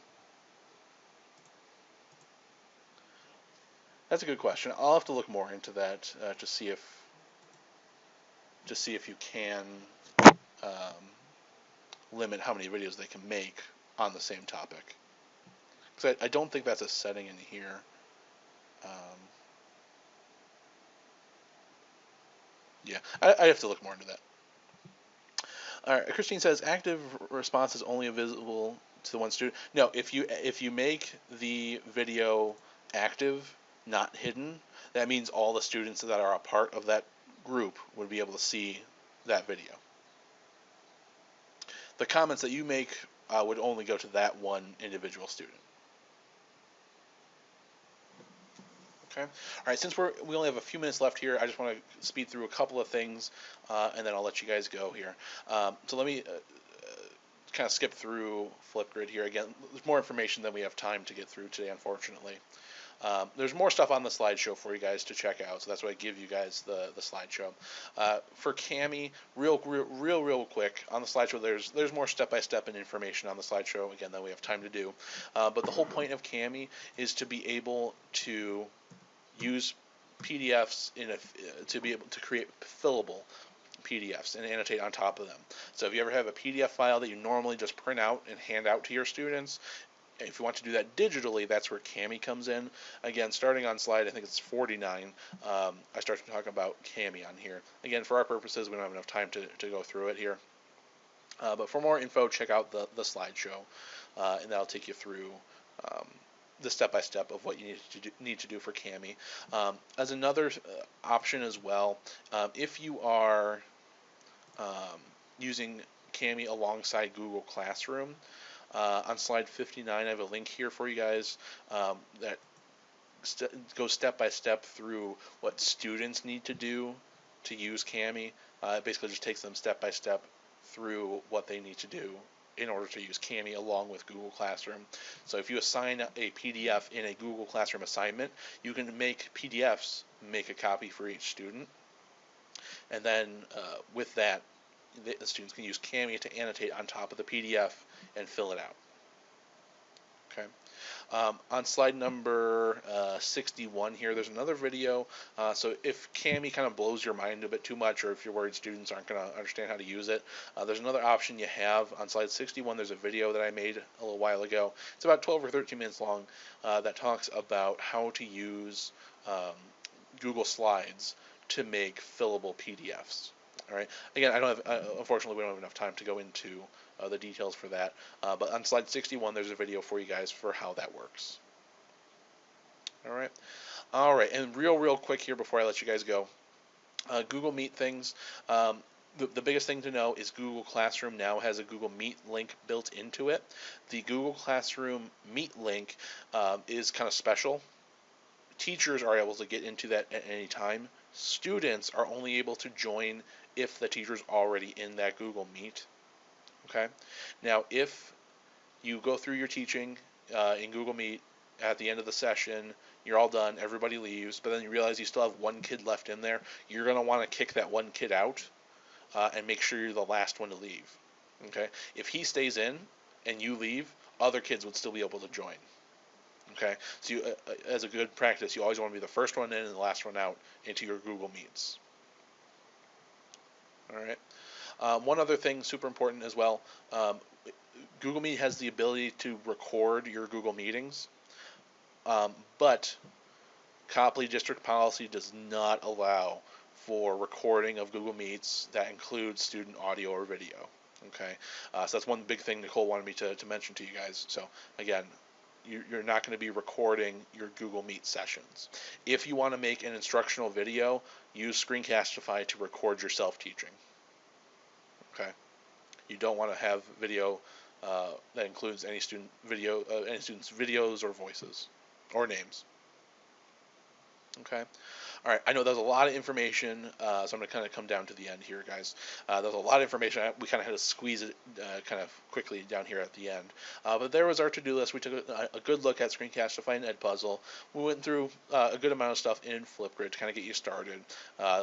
That's a good question. I'll have to look more into that to see if you can limit how many videos they can make on the same topic. Because I don't think that's a setting in here. Yeah, I have to look more into that. All right, Christine says active response is only visible to the one student. No, if you make the video active, not hidden, that means all the students that are a part of that group would be able to see that video. The comments that you make would only go to that one individual student. Okay. All right. Since we only have a few minutes left here, I just want to speed through a couple of things, and then I'll let you guys go here. So let me kind of skip through Flipgrid here again. There's more information than we have time to get through today, unfortunately. There's more stuff on the slideshow for you guys to check out, so that's why I give you guys the slideshow. For Cami, real quick, on the slideshow, there's more step-by-step and information on the slideshow, again, than we have time to do. But the whole point of Cami is to be able to use PDFs to be able to create fillable PDFs and annotate on top of them. So if you ever have a PDF file that you normally just print out and hand out to your students, if you want to do that digitally, that's where Cami comes in. Again, starting on slide, I think it's 49, I start to talk about Cami on here. Again, for our purposes, we don't have enough time to go through it here. But for more info, check out the slideshow, and that'll take you through the step-by-step of what you need to do for Cami. As another option as well, if you are using Cami alongside Google Classroom, on slide 59, I have a link here for you guys that goes step-by-step through what students need to do to use Cami. It basically just takes them step-by-step through what they need to do in order to use Cami along with Google Classroom. So if you assign a PDF in a Google Classroom assignment, you can make PDFs, make a copy for each student, and then with that, the students can use Cami to annotate on top of the PDF and fill it out. Okay. On slide number 61 here, there's another video. So if Cami kind of blows your mind a bit too much, or if you're worried students aren't going to understand how to use it, there's another option you have. On slide 61, there's a video that I made a little while ago. It's about 12 or 13 minutes long that talks about how to use Google Slides to make fillable PDFs. All right. Again, I don't have. Unfortunately, we don't have enough time to go into the details for that. But on slide 61, there's a video for you guys for how that works. All right. All right. And real quick here before I let you guys go, Google Meet things. The biggest thing to know is Google Classroom now has a Google Meet link built into it. The Google Classroom Meet link is kind of special. Teachers are able to get into that at any time. Students are only able to join if the teacher's already in that Google Meet. Okay. Now, if you go through your teaching in Google Meet at the end of the session, you're all done, everybody leaves, but then you realize you still have one kid left in there, you're going to want to kick that one kid out and make sure you're the last one to leave. Okay. If he stays in and you leave, other kids would still be able to join. Okay. So you, as a good practice, you always want to be the first one in and the last one out into your Google Meets. All right. One other thing, super important as well, Google Meet has the ability to record your Google meetings, but Copley District Policy does not allow for recording of Google Meets that includes student audio or video. Okay, so that's one big thing Nicole wanted me to mention to you guys. So again, you're not going to be recording your Google Meet sessions. If you want to make an instructional video, use Screencastify to record yourself teaching. Okay. You don't want to have video that includes any student's videos or voices or names. Okay. All right. I know that was a lot of information, so I'm going to kind of come down to the end here, guys. There's a lot of information. We kind of had to squeeze it kind of quickly down here at the end. But there was our to-do list. We took a good look at Screencastify and Edpuzzle. We went through a good amount of stuff in Flipgrid to kind of get you started.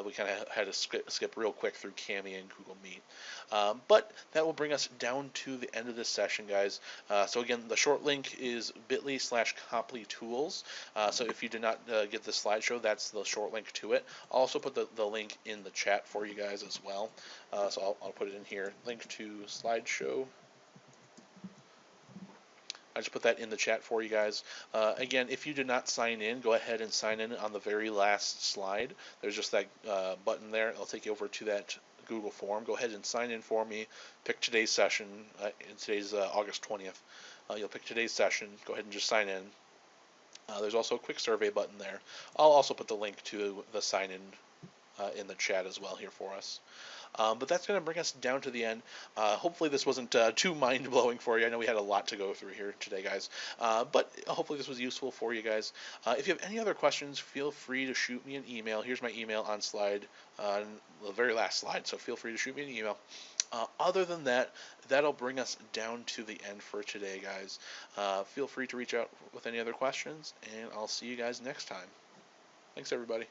We kind of had to skip real quick through Cami and Google Meet. But that will bring us down to the end of this session, guys. So again, the short link is bit.ly/CopleyTools. So if you did not get the slideshow, that's the short link to it. I'll also put the link in the chat for you guys as well. So I'll put it in here. Link to slideshow. I just put that in the chat for you guys. Again, if you did not sign in, go ahead and sign in on the very last slide. There's just that button there. It'll take you over to that Google form. Go ahead and sign in for me. Pick today's session. Today's August 20th. You'll pick today's session. Go ahead and just sign in. There's also a quick survey button there. I'll also put the link to the sign in the chat as well here for us. But that's going to bring us down to the end. Hopefully this wasn't too mind-blowing for you. I know we had a lot to go through here today, guys. But hopefully this was useful for you guys. If you have any other questions, feel free to shoot me an email. Here's my email on the very last slide, so feel free to shoot me an email. Other than that, that'll bring us down to the end for today, guys. Feel free to reach out with any other questions, and I'll see you guys next time. Thanks, everybody.